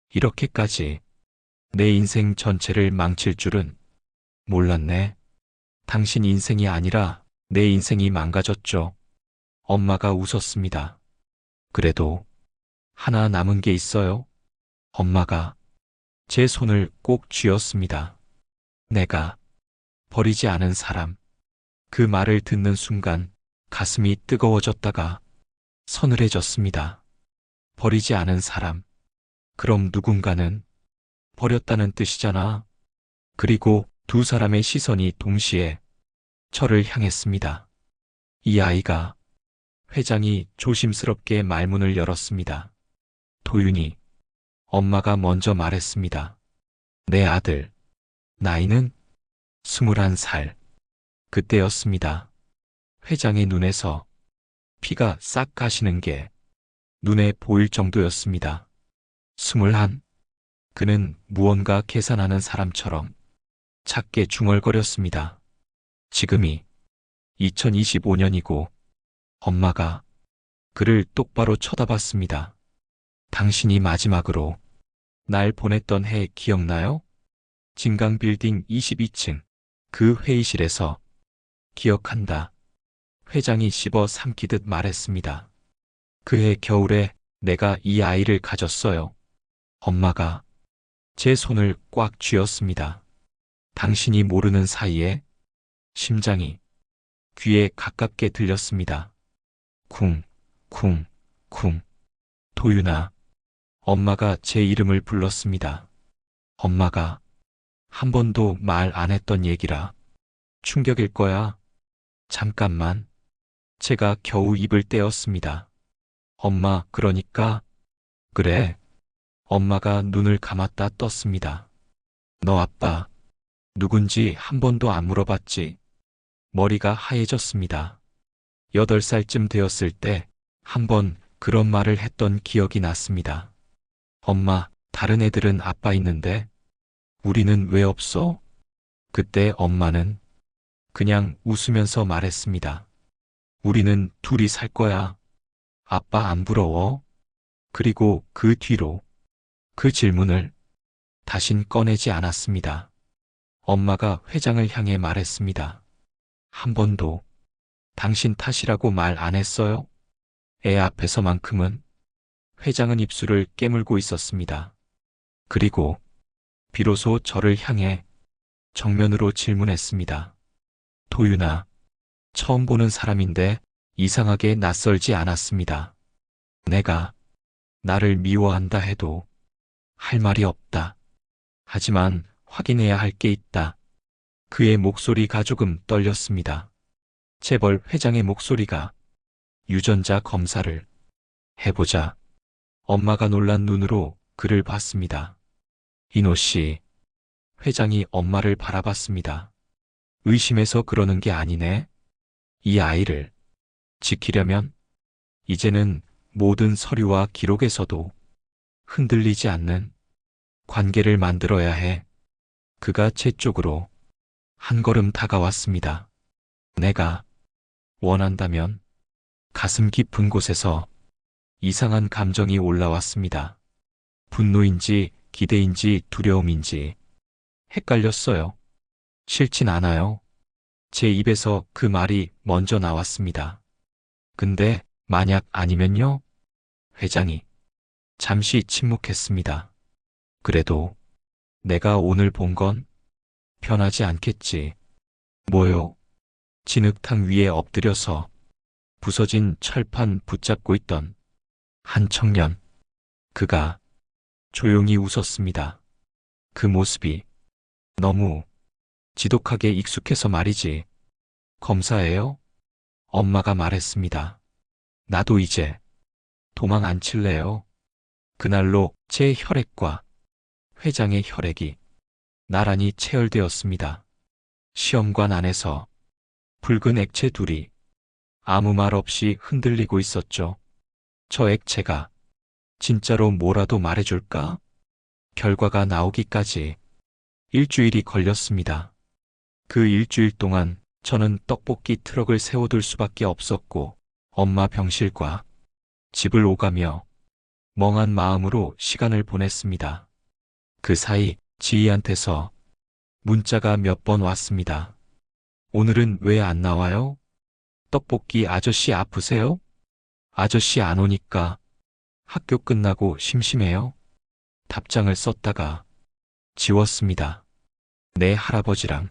이렇게까지 내 인생 전체를 망칠 줄은 몰랐네. 당신 인생이 아니라 내 인생이 망가졌죠. 엄마가 웃었습니다. 그래도 하나 남은 게 있어요. 엄마가 제 손을 꼭 쥐었습니다. 내가 버리지 않은 사람. 그 말을 듣는 순간 가슴이 뜨거워졌다가 서늘해졌습니다. 버리지 않은 사람. 그럼 누군가는 버렸다는 뜻이잖아. 그리고 두 사람의 시선이 동시에 저를 향했습니다. 이 아이가. 회장이 조심스럽게 말문을 열었습니다. 도윤이. 엄마가 먼저 말했습니다. 내 아들. 나이는 21살. 그때였습니다. 회장의 눈에서 피가 싹 가시는 게 눈에 보일 정도였습니다. 21. 그는 무언가 계산하는 사람처럼 작게 중얼거렸습니다. 지금이 2025년이고 엄마가 그를 똑바로 쳐다봤습니다. 당신이 마지막으로 날 보냈던 해 기억나요? 진강빌딩 22층 그 회의실에서. 기억한다. 회장이 씹어 삼키듯 말했습니다. 그해 겨울에 내가 이 아이를 가졌어요. 엄마가 제 손을 꽉 쥐었습니다. 당신이 모르는 사이에 심장이 귀에 가깝게 들렸습니다. 쿵, 쿵, 쿵. 도윤아. 엄마가 제 이름을 불렀습니다. 엄마가 한 번도 말 안 했던 얘기라 충격일 거야. 잠깐만. 제가 겨우 입을 떼었습니다. 엄마, 그러니까. 그래. 엄마가 눈을 감았다 떴습니다. 너 아빠 누군지 한 번도 안 물어봤지. 머리가 하얘졌습니다. 8살쯤 되었을 때 한 번 그런 말을 했던 기억이 났습니다. 엄마, 다른 애들은 아빠 있는데 우리는 왜 없어? 그때 엄마는 그냥 웃으면서 말했습니다. 우리는 둘이 살 거야. 아빠 안 부러워? 그리고 그 뒤로 그 질문을 다신 꺼내지 않았습니다. 엄마가 회장을 향해 말했습니다. 한 번도 당신 탓이라고 말 안 했어요? 애 앞에서만큼은. 회장은 입술을 깨물고 있었습니다. 그리고 비로소 저를 향해 정면으로 질문했습니다. 도윤아, 처음 보는 사람인데 이상하게 낯설지 않았습니다. 내가 나를 미워한다 해도 할 말이 없다. 하지만 확인해야 할 게 있다. 그의 목소리가 조금 떨렸습니다. 재벌 회장의 목소리가. 유전자 검사를 해보자. 엄마가 놀란 눈으로 그를 봤습니다. 인호 씨. 회장이 엄마를 바라봤습니다. 의심해서 그러는 게 아니네. 이 아이를 지키려면 이제는 모든 서류와 기록에서도 흔들리지 않는 관계를 만들어야 해. 그가 제 쪽으로 한 걸음 다가왔습니다. 내가 원한다면. 가슴 깊은 곳에서 이상한 감정이 올라왔습니다. 분노인지 기대인지 두려움인지 헷갈렸어요. 싫진 않아요. 제 입에서 그 말이 먼저 나왔습니다. 근데 만약 아니면요? 회장이 잠시 침묵했습니다. 그래도 내가 오늘 본 건 변하지 않겠지. 뭐요? 진흙탕 위에 엎드려서 부서진 철판 붙잡고 있던 한 청년. 그가 조용히 웃었습니다. 그 모습이 너무 지독하게 익숙해서 말이지. 검사예요? 엄마가 말했습니다. 나도 이제 도망 안 칠래요. 그날로 제 혈액과 회장의 혈액이 나란히 체열되었습니다. 시험관 안에서 붉은 액체 둘이 아무 말 없이 흔들리고 있었죠. 저 액체가 진짜로 뭐라도 말해줄까? 결과가 나오기까지 일주일이 걸렸습니다. 그 일주일 동안 저는 떡볶이 트럭을 세워둘 수밖에 없었고 엄마 병실과 집을 오가며 멍한 마음으로 시간을 보냈습니다. 그 사이 지희한테서 문자가 몇 번 왔습니다. 오늘은 왜 안 나와요? 떡볶이 아저씨 아프세요? 아저씨 안 오니까 학교 끝나고 심심해요? 답장을 썼다가 지웠습니다. 내 할아버지랑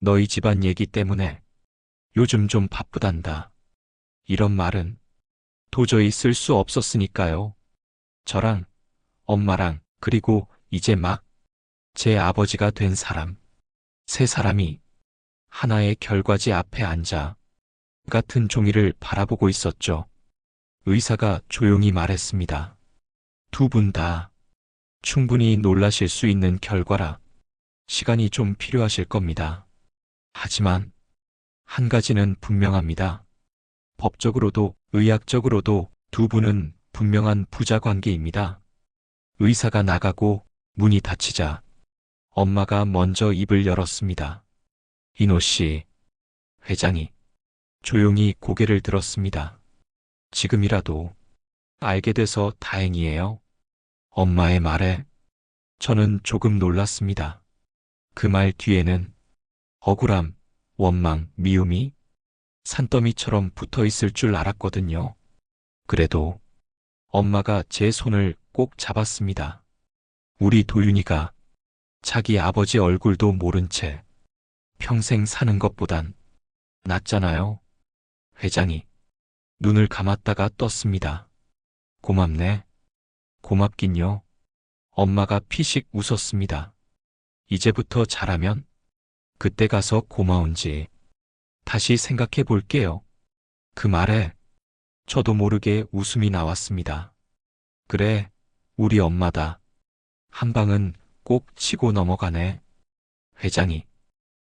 너희 집안 얘기 때문에 요즘 좀 바쁘단다. 이런 말은 도저히 쓸 수 없었으니까요. 저랑 엄마랑 그리고 이제 막 제 아버지가 된 사람, 세 사람이 하나의 결과지 앞에 앉아 같은 종이를 바라보고 있었죠. 의사가 조용히 말했습니다. 두 분 다 충분히 놀라실 수 있는 결과라 시간이 좀 필요하실 겁니다. 하지만 한 가지는 분명합니다. 법적으로도 의학적으로도 두 분은 분명한 부자 관계입니다. 의사가 나가고 문이 닫히자 엄마가 먼저 입을 열었습니다. 인호 씨, 회장이 조용히 고개를 들었습니다. 지금이라도 알게 돼서 다행이에요. 엄마의 말에 저는 조금 놀랐습니다. 그 말 뒤에는 억울함, 원망, 미움이 산더미처럼 붙어 있을 줄 알았거든요. 그래도 엄마가 제 손을 꼭 잡았습니다. 우리 도윤이가 자기 아버지 얼굴도 모른 채 평생 사는 것보단 낫잖아요. 회장이 눈을 감았다가 떴습니다. 고맙네. 고맙긴요. 엄마가 피식 웃었습니다. 이제부터 잘하면 그때 가서 고마운지 다시 생각해 볼게요. 그 말에 저도 모르게 웃음이 나왔습니다. 그래, 우리 엄마다. 한 방은 꼭 치고 넘어가네. 회장이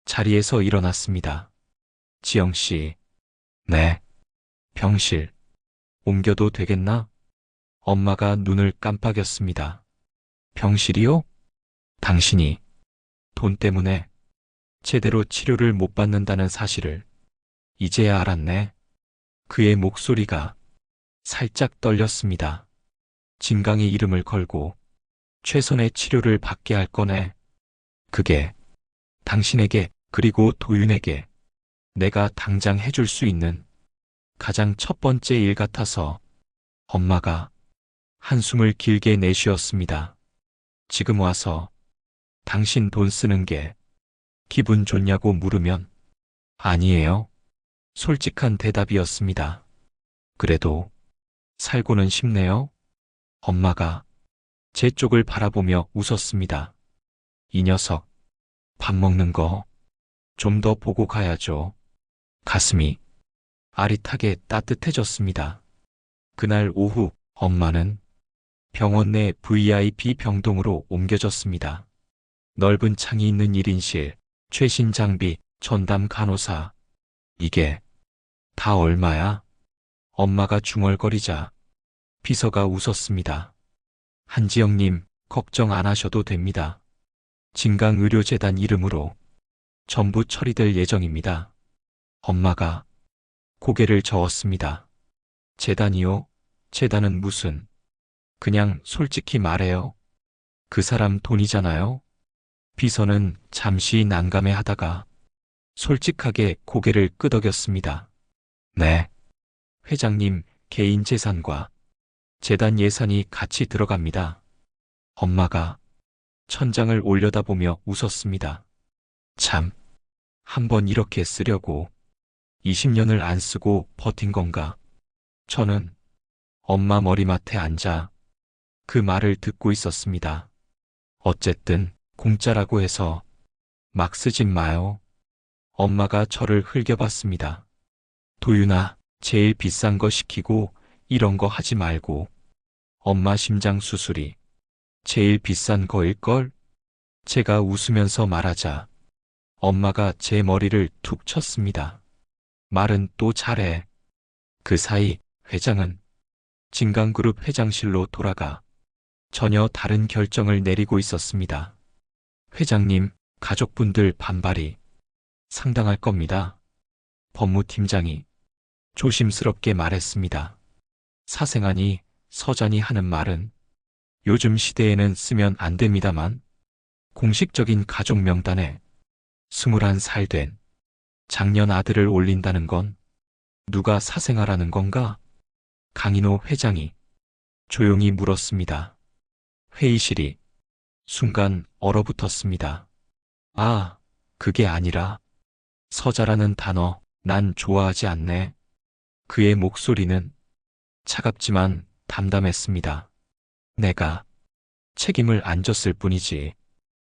자리에서 일어났습니다. 지영 씨. 네. 병실. 옮겨도 되겠나? 엄마가 눈을 깜빡였습니다. 병실이요? 당신이 돈 때문에 제대로 치료를 못 받는다는 사실을 이제야 알았네. 그의 목소리가 살짝 떨렸습니다. 진강의 이름을 걸고 최선의 치료를 받게 할 거네. 그게 당신에게 그리고 도윤에게 내가 당장 해줄 수 있는 가장 첫 번째 일 같아서. 엄마가 한숨을 길게 내쉬었습니다. 지금 와서 당신 돈 쓰는 게 기분 좋냐고 물으면 아니에요. 솔직한 대답이었습니다. 그래도 살고는 싶네요. 엄마가 제 쪽을 바라보며 웃었습니다. 이 녀석, 밥 먹는 거 좀 더 보고 가야죠. 가슴이 아릿하게 따뜻해졌습니다. 그날 오후 엄마는 병원 내 VIP 병동으로 옮겨졌습니다. 넓은 창이 있는 1인실, 최신 장비, 전담 간호사. 이게 다 얼마야? 엄마가 중얼거리자 비서가 웃었습니다. 한지영님, 걱정 안 하셔도 됩니다. 진강의료재단 이름으로 전부 처리될 예정입니다. 엄마가 고개를 저었습니다. 재단이요? 재단은 무슨? 그냥 솔직히 말해요. 그 사람 돈이잖아요. 비서는 잠시 난감해 하다가 솔직하게 고개를 끄덕였습니다. 네. 회장님 개인 재산과 재단 예산이 같이 들어갑니다. 엄마가 천장을 올려다보며 웃었습니다. 참, 한번 이렇게 쓰려고 20년을 안 쓰고 버틴 건가? 저는 엄마 머리맡에 앉아 그 말을 듣고 있었습니다. 어쨌든 공짜라고 해서 막 쓰진 마요. 엄마가 저를 흘겨봤습니다. 도윤아, 제일 비싼 거 시키고 이런 거 하지 말고. 엄마 심장 수술이 제일 비싼 거일걸? 제가 웃으면서 말하자 엄마가 제 머리를 툭 쳤습니다. 말은 또 잘해. 그 사이 회장은 진강그룹 회장실로 돌아가 전혀 다른 결정을 내리고 있었습니다. 회장님, 가족분들 반발이 상당할 겁니다. 법무팀장이 조심스럽게 말했습니다. 사생아니, 서장이 하는 말은 요즘 시대에는 쓰면 안 됩니다만 공식적인 가족 명단에 21살 된 장년 아들을 올린다는 건 누가 사생아라는 건가? 강인호 회장이 조용히 물었습니다. 회의실이 순간 얼어붙었습니다. 아, 그게 아니라 서자라는 단어 난 좋아하지 않네. 그의 목소리는 차갑지만 담담했습니다. 내가 책임을 안 졌을 뿐이지.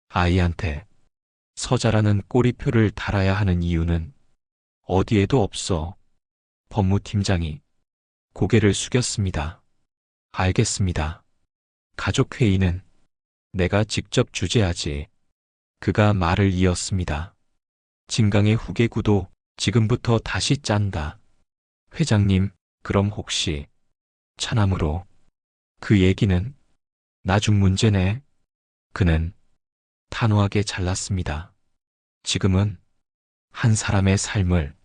아이한테 서자라는 꼬리표를 달아야 하는 이유는 어디에도 없어. 법무팀장이 고개를 숙였습니다. 알겠습니다. 가족회의는 내가 직접 주재하지. 그가 말을 이었습니다. 진강의 후계구도 지금부터 다시 짠다. 회장님, 그럼 혹시 차남으로 그 얘기는 나중 문제네. 그는 단호하게 잘랐습니다. 지금은 한 사람의 삶을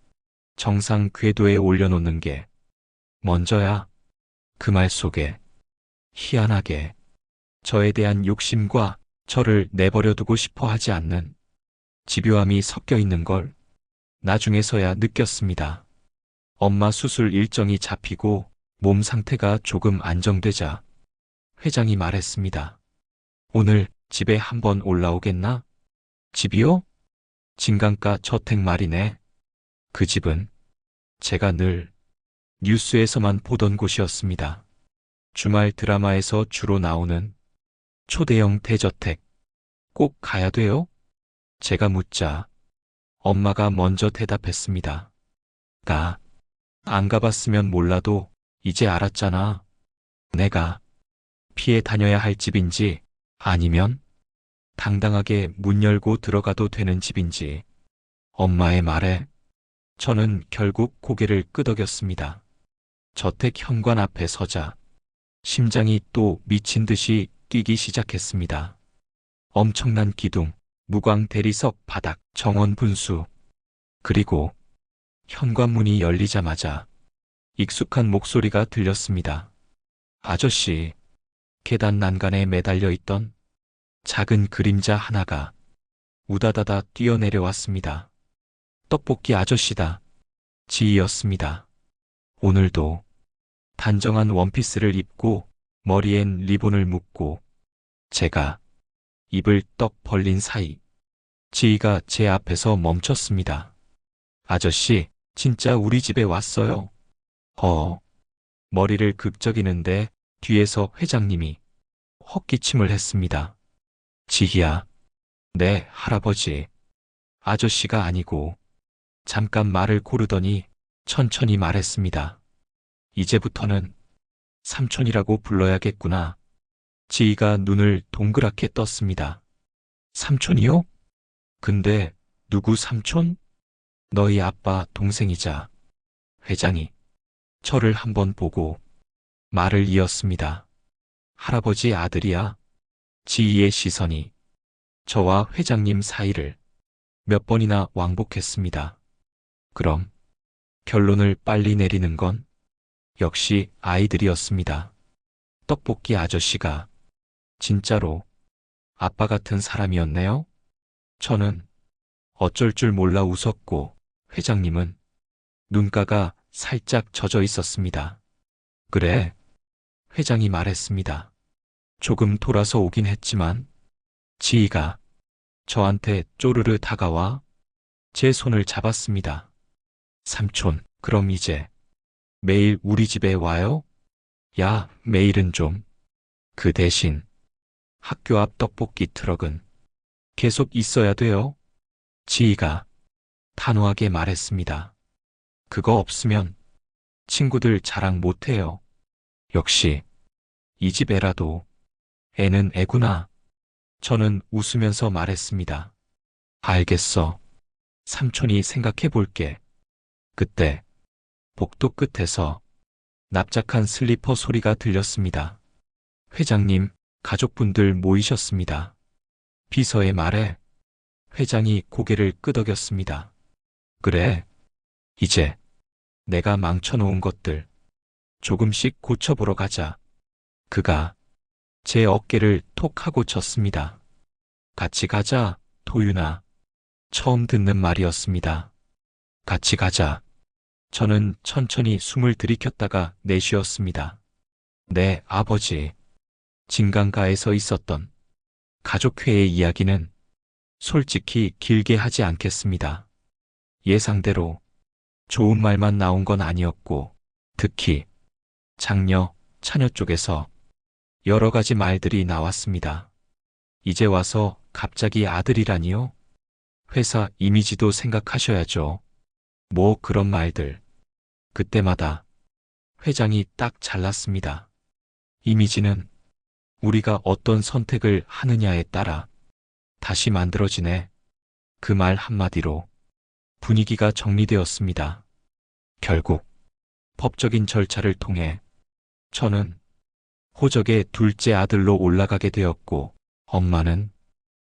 정상 궤도에 올려놓는 게 먼저야. 그 말 속에 희한하게 저에 대한 욕심과 저를 내버려 두고 싶어 하지 않는 집요함이 섞여 있는 걸 나중에서야 느꼈습니다. 엄마 수술 일정이 잡히고 몸 상태가 조금 안정되자 회장이 말했습니다. 오늘 집에 한번 올라오겠나? 집이요? 진강가 저택 말이네. 그 집은 제가 늘 뉴스에서만 보던 곳이었습니다. 주말 드라마에서 주로 나오는 초대형 대저택. 꼭 가야 돼요? 제가 묻자 엄마가 먼저 대답했습니다. 안 가봤으면 몰라도 이제 알았잖아. 내가 피해 다녀야 할 집인지 아니면 당당하게 문 열고 들어가도 되는 집인지. 엄마의 말에 저는 결국 고개를 끄덕였습니다. 저택 현관 앞에 서자 심장이 또 미친 듯이 뛰기 시작했습니다. 엄청난 기둥, 무광 대리석 바닥, 정원 분수. 그리고 현관문이 열리자마자 익숙한 목소리가 들렸습니다. 아저씨, 계단 난간에 매달려 있던 작은 그림자 하나가 우다다다 뛰어내려왔습니다. 떡볶이 아저씨다. 지희였습니다. 오늘도 단정한 원피스를 입고 머리엔 리본을 묶고 제가 입을 떡 벌린 사이 지희가 제 앞에서 멈췄습니다. 아저씨, 진짜 우리 집에 왔어요. 머리를 극적이는데 뒤에서 회장님이 헛기침을 했습니다. 지희야, 네, 할아버지. 아저씨가 아니고 잠깐 말을 고르더니 천천히 말했습니다. 이제부터는 삼촌이라고 불러야겠구나. 지희가 눈을 동그랗게 떴습니다. 삼촌이요? 근데 누구 삼촌? 너희 아빠 동생이자. 회장이 저를 한번 보고 말을 이었습니다. 할아버지 아들이야. 지희의 시선이 저와 회장님 사이를 몇 번이나 왕복했습니다. 그럼 결론을 빨리 내리는 건 역시 아이들이었습니다. 떡볶이 아저씨가 진짜로 아빠 같은 사람이었네요. 저는 어쩔 줄 몰라 웃었고 회장님은 눈가가 살짝 젖어 있었습니다. 그래, 회장이 말했습니다. 조금 돌아서 오긴 했지만 지희가 저한테 쪼르르 다가와 제 손을 잡았습니다. 삼촌, 그럼 이제 매일 우리 집에 와요? 야, 매일은 좀. 그 대신 학교 앞 떡볶이 트럭은 계속 있어야 돼요. 지희가 단호하게 말했습니다. 그거 없으면 친구들 자랑 못해요. 역시 이 집 애라도 애는 애구나. 저는 웃으면서 말했습니다. 알겠어. 삼촌이 생각해 볼게. 그때 복도 끝에서 납작한 슬리퍼 소리가 들렸습니다. 회장님, 가족분들 모이셨습니다. 비서의 말에 회장이 고개를 끄덕였습니다. 그래. 이제 내가 망쳐놓은 것들 조금씩 고쳐보러 가자. 그가 제 어깨를 톡 하고 쳤습니다. 같이 가자, 도윤아. 처음 듣는 말이었습니다. 같이 가자. 저는 천천히 숨을 들이켰다가 내쉬었습니다. 네, 아버지. 진강가에서 있었던 가족회의 이야기는 솔직히 길게 하지 않겠습니다. 예상대로 좋은 말만 나온 건 아니었고, 특히 장녀, 차녀 쪽에서 여러 가지 말들이 나왔습니다. 이제 와서 갑자기 아들이라니요? 회사 이미지도 생각하셔야죠. 뭐 그런 말들. 그때마다 회장이 딱 잘랐습니다. 이미지는 우리가 어떤 선택을 하느냐에 따라 다시 만들어지네. 그 말 한마디로 분위기가 정리되었습니다. 결국 법적인 절차를 통해 저는 호적의 둘째 아들로 올라가게 되었고, 엄마는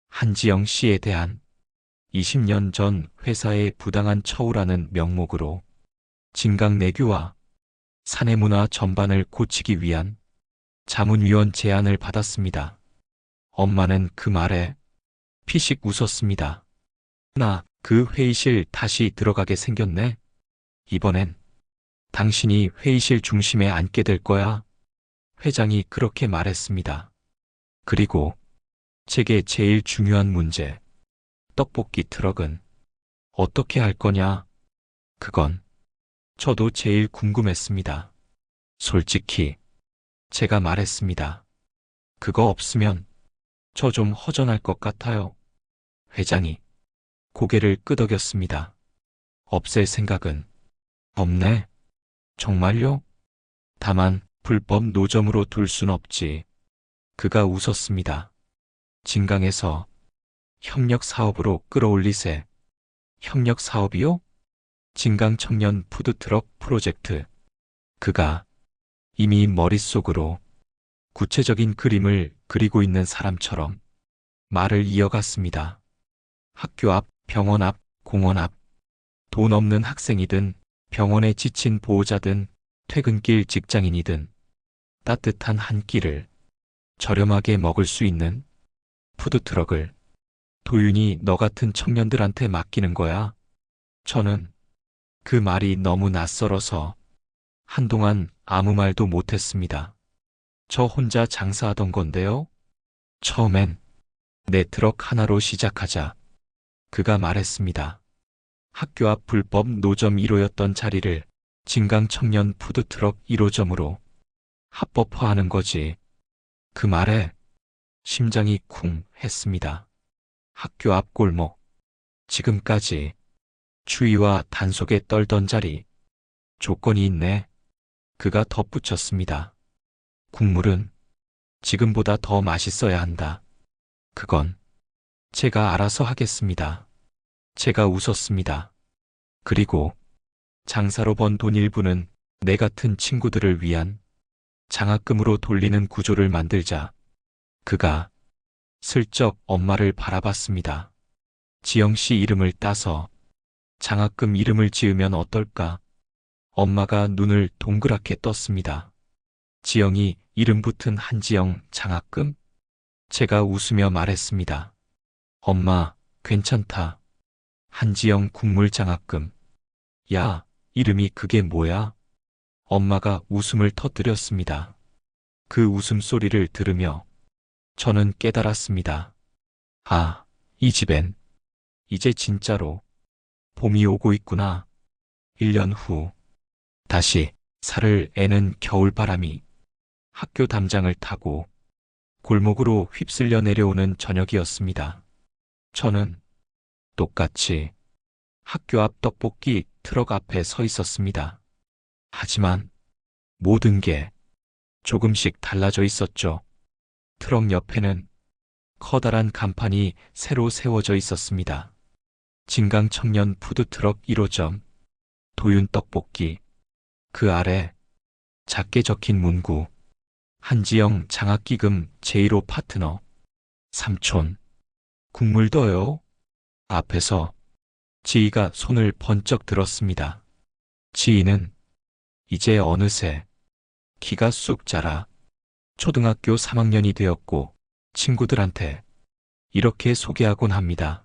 한지영 씨에 대한 20년 전 회사의 부당한 처우라는 명목으로 진강내규와 사내문화 전반을 고치기 위한 자문위원 제안을 받았습니다. 엄마는 그 말에 피식 웃었습니다. 나 그 회의실 다시 들어가게 생겼네. 이번엔 당신이 회의실 중심에 앉게 될 거야. 회장이 그렇게 말했습니다. 그리고 제게 제일 중요한 문제, 떡볶이 트럭은 어떻게 할 거냐? 그건 저도 제일 궁금했습니다. 솔직히 제가 말했습니다. 그거 없으면 저 좀 허전할 것 같아요. 회장이 고개를 끄덕였습니다. 없앨 생각은 없네. 정말요? 다만 불법 노점으로 둘 순 없지. 그가 웃었습니다. 진강에서 협력 사업으로 끌어올리세. 협력 사업이요? 진강 청년 푸드트럭 프로젝트. 그가 이미 머릿속으로 구체적인 그림을 그리고 있는 사람처럼 말을 이어갔습니다. 학교 앞, 병원 앞, 공원 앞, 돈 없는 학생이든 병원에 지친 보호자든 퇴근길 직장인이든 따뜻한 한 끼를 저렴하게 먹을 수 있는 푸드트럭을 도윤이 너 같은 청년들한테 맡기는 거야. 저는 그 말이 너무 낯설어서 한동안 아무 말도 못했습니다. 저 혼자 장사하던 건데요. 처음엔 내 트럭 하나로 시작하자. 그가 말했습니다. 학교 앞 불법 노점 1호였던 자리를 진강 청년 푸드트럭 1호점으로 합법화하는 거지. 그 말에 심장이 쿵 했습니다. 학교 앞 골목, 지금까지 추위와 단속에 떨던 자리, 조건이 있네. 그가 덧붙였습니다. 국물은 지금보다 더 맛있어야 한다. 그건 제가 알아서 하겠습니다. 제가 웃었습니다. 그리고 장사로 번 돈 일부는 내 같은 친구들을 위한 장학금으로 돌리는 구조를 만들자. 그가 슬쩍 엄마를 바라봤습니다. 지영 씨 이름을 따서 장학금 이름을 지으면 어떨까? 엄마가 눈을 동그랗게 떴습니다. 지영이 이름 붙은 한지영 장학금? 제가 웃으며 말했습니다. 엄마, 괜찮다. 한지영 국물 장학금. 야, 이름이 그게 뭐야? 엄마가 웃음을 터뜨렸습니다. 그 웃음소리를 들으며 저는 깨달았습니다. 아, 이 집엔 이제 진짜로 봄이 오고 있구나. 1년 후 다시 살을 애는 겨울바람이 학교 담장을 타고 골목으로 휩쓸려 내려오는 저녁이었습니다. 저는 똑같이 학교 앞 떡볶이 트럭 앞에 서 있었습니다. 하지만 모든 게 조금씩 달라져 있었죠. 트럭 옆에는 커다란 간판이 새로 세워져 있었습니다. 진강청년 푸드트럭 1호점, 도윤떡볶이. 그 아래 작게 적힌 문구, 한지영 장학기금 제1호 파트너, 삼촌, 국물 더요? 앞에서 지희가 손을 번쩍 들었습니다. 지희는 이제 어느새 키가 쑥 자라 초등학교 3학년이 되었고 친구들한테 이렇게 소개하곤 합니다.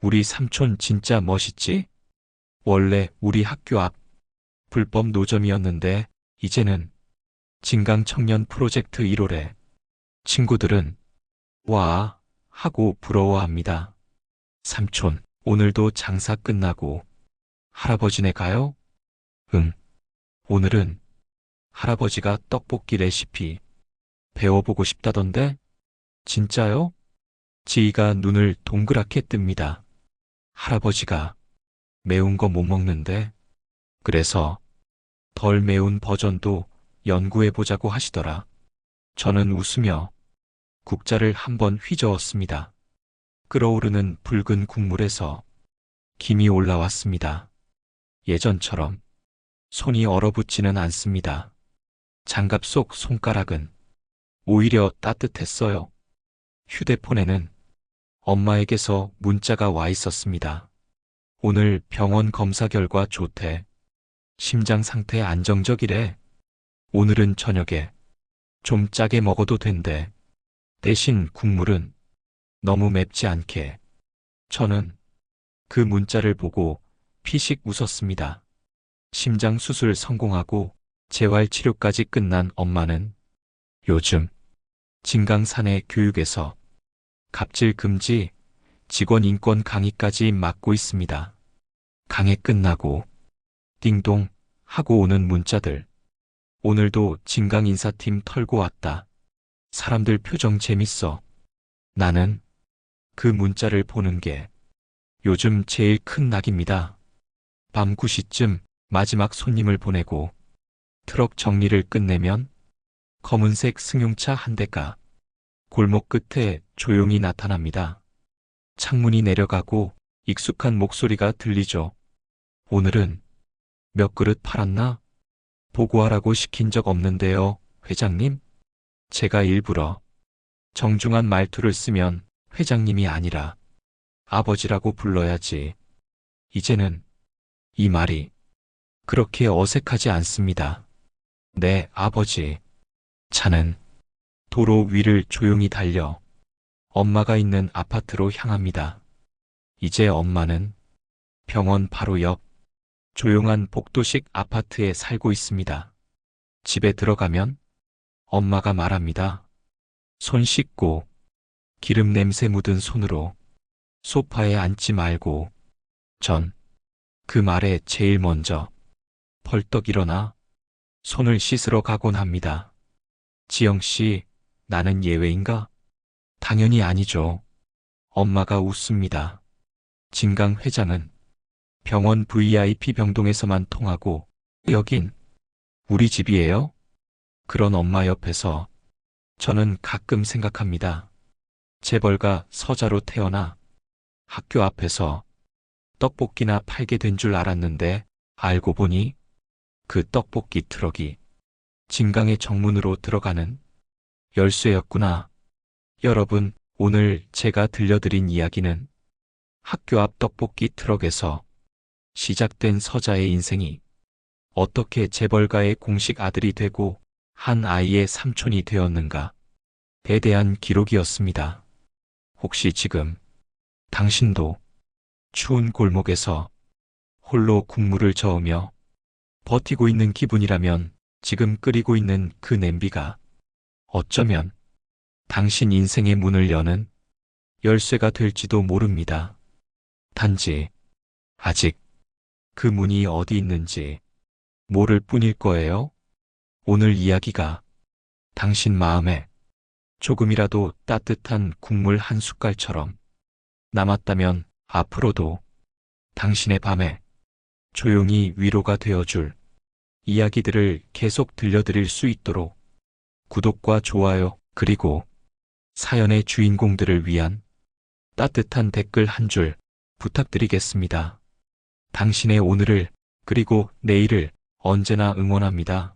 우리 삼촌 진짜 멋있지? 원래 우리 학교 앞 불법 노점이었는데 이제는 진강청년 프로젝트 1호래. 친구들은 와 하고 부러워합니다. 삼촌, 오늘도 장사 끝나고 할아버지네 가요? 응. 오늘은 할아버지가 떡볶이 레시피 배워보고 싶다던데? 진짜요? 지희가 눈을 동그랗게 뜹니다. 할아버지가 매운 거 못 먹는데, 그래서 덜 매운 버전도 연구해보자고 하시더라. 저는 웃으며 국자를 한번 휘저었습니다. 끓어오르는 붉은 국물에서 김이 올라왔습니다. 예전처럼 손이 얼어붙지는 않습니다. 장갑 속 손가락은 오히려 따뜻했어요. 휴대폰에는 엄마에게서 문자가 와 있었습니다. 오늘 병원 검사 결과 좋대. 심장 상태 안정적이래. 오늘은 저녁에 좀 짜게 먹어도 된대. 대신 국물은 너무 맵지 않게. 저는 그 문자를 보고 피식 웃었습니다. 심장 수술 성공하고 재활 치료까지 끝난 엄마는 요즘 진강사내 교육에서 갑질 금지, 직원 인권 강의까지 맡고 있습니다. 강의 끝나고 띵동 하고 오는 문자들. 오늘도 진강 인사팀 털고 왔다. 사람들 표정 재밌어. 나는 그 문자를 보는 게 요즘 제일 큰 낙입니다. 밤 9시쯤 마지막 손님을 보내고 트럭 정리를 끝내면 검은색 승용차 한 대가 골목 끝에 조용히 나타납니다. 창문이 내려가고 익숙한 목소리가 들리죠. 오늘은 몇 그릇 팔았나? 보고하라고 시킨 적 없는데요, 회장님? 제가 일부러 정중한 말투를 쓰면 회장님이 아니라 아버지라고 불러야지. 이제는 이 말이 그렇게 어색하지 않습니다. 네, 아버지. 차는 도로 위를 조용히 달려 엄마가 있는 아파트로 향합니다. 이제 엄마는 병원 바로 옆 조용한 복도식 아파트에 살고 있습니다. 집에 들어가면 엄마가 말합니다. 손 씻고 기름 냄새 묻은 손으로 소파에 앉지 말고. 전 그 말에 제일 먼저 벌떡 일어나 손을 씻으러 가곤 합니다. 지영 씨, 나는 예외인가? 당연히 아니죠. 엄마가 웃습니다. 진강 회장은 병원 VIP 병동에서만 통하고 여긴 우리 집이에요? 그런 엄마 옆에서 저는 가끔 생각합니다. 재벌가 서자로 태어나 학교 앞에서 떡볶이나 팔게 된 줄 알았는데 알고 보니 그 떡볶이 트럭이 진강의 정문으로 들어가는 열쇠였구나. 여러분, 오늘 제가 들려드린 이야기는 학교 앞 떡볶이 트럭에서 시작된 서자의 인생이 어떻게 재벌가의 공식 아들이 되고 한 아이의 삼촌이 되었는가에 대한 기록이었습니다. 혹시 지금 당신도 추운 골목에서 홀로 국물을 저으며 버티고 있는 기분이라면 지금 끓이고 있는 그 냄비가 어쩌면 당신 인생의 문을 여는 열쇠가 될지도 모릅니다. 단지 아직 그 문이 어디 있는지 모를 뿐일 거예요. 오늘 이야기가 당신 마음에 조금이라도 따뜻한 국물 한 숟갈처럼 남았다면 앞으로도 당신의 밤에 조용히 위로가 되어줄 이야기들을 계속 들려드릴 수 있도록 구독과 좋아요 그리고 사연의 주인공들을 위한 따뜻한 댓글 한 줄 부탁드리겠습니다. 당신의 오늘을 그리고 내일을 언제나 응원합니다.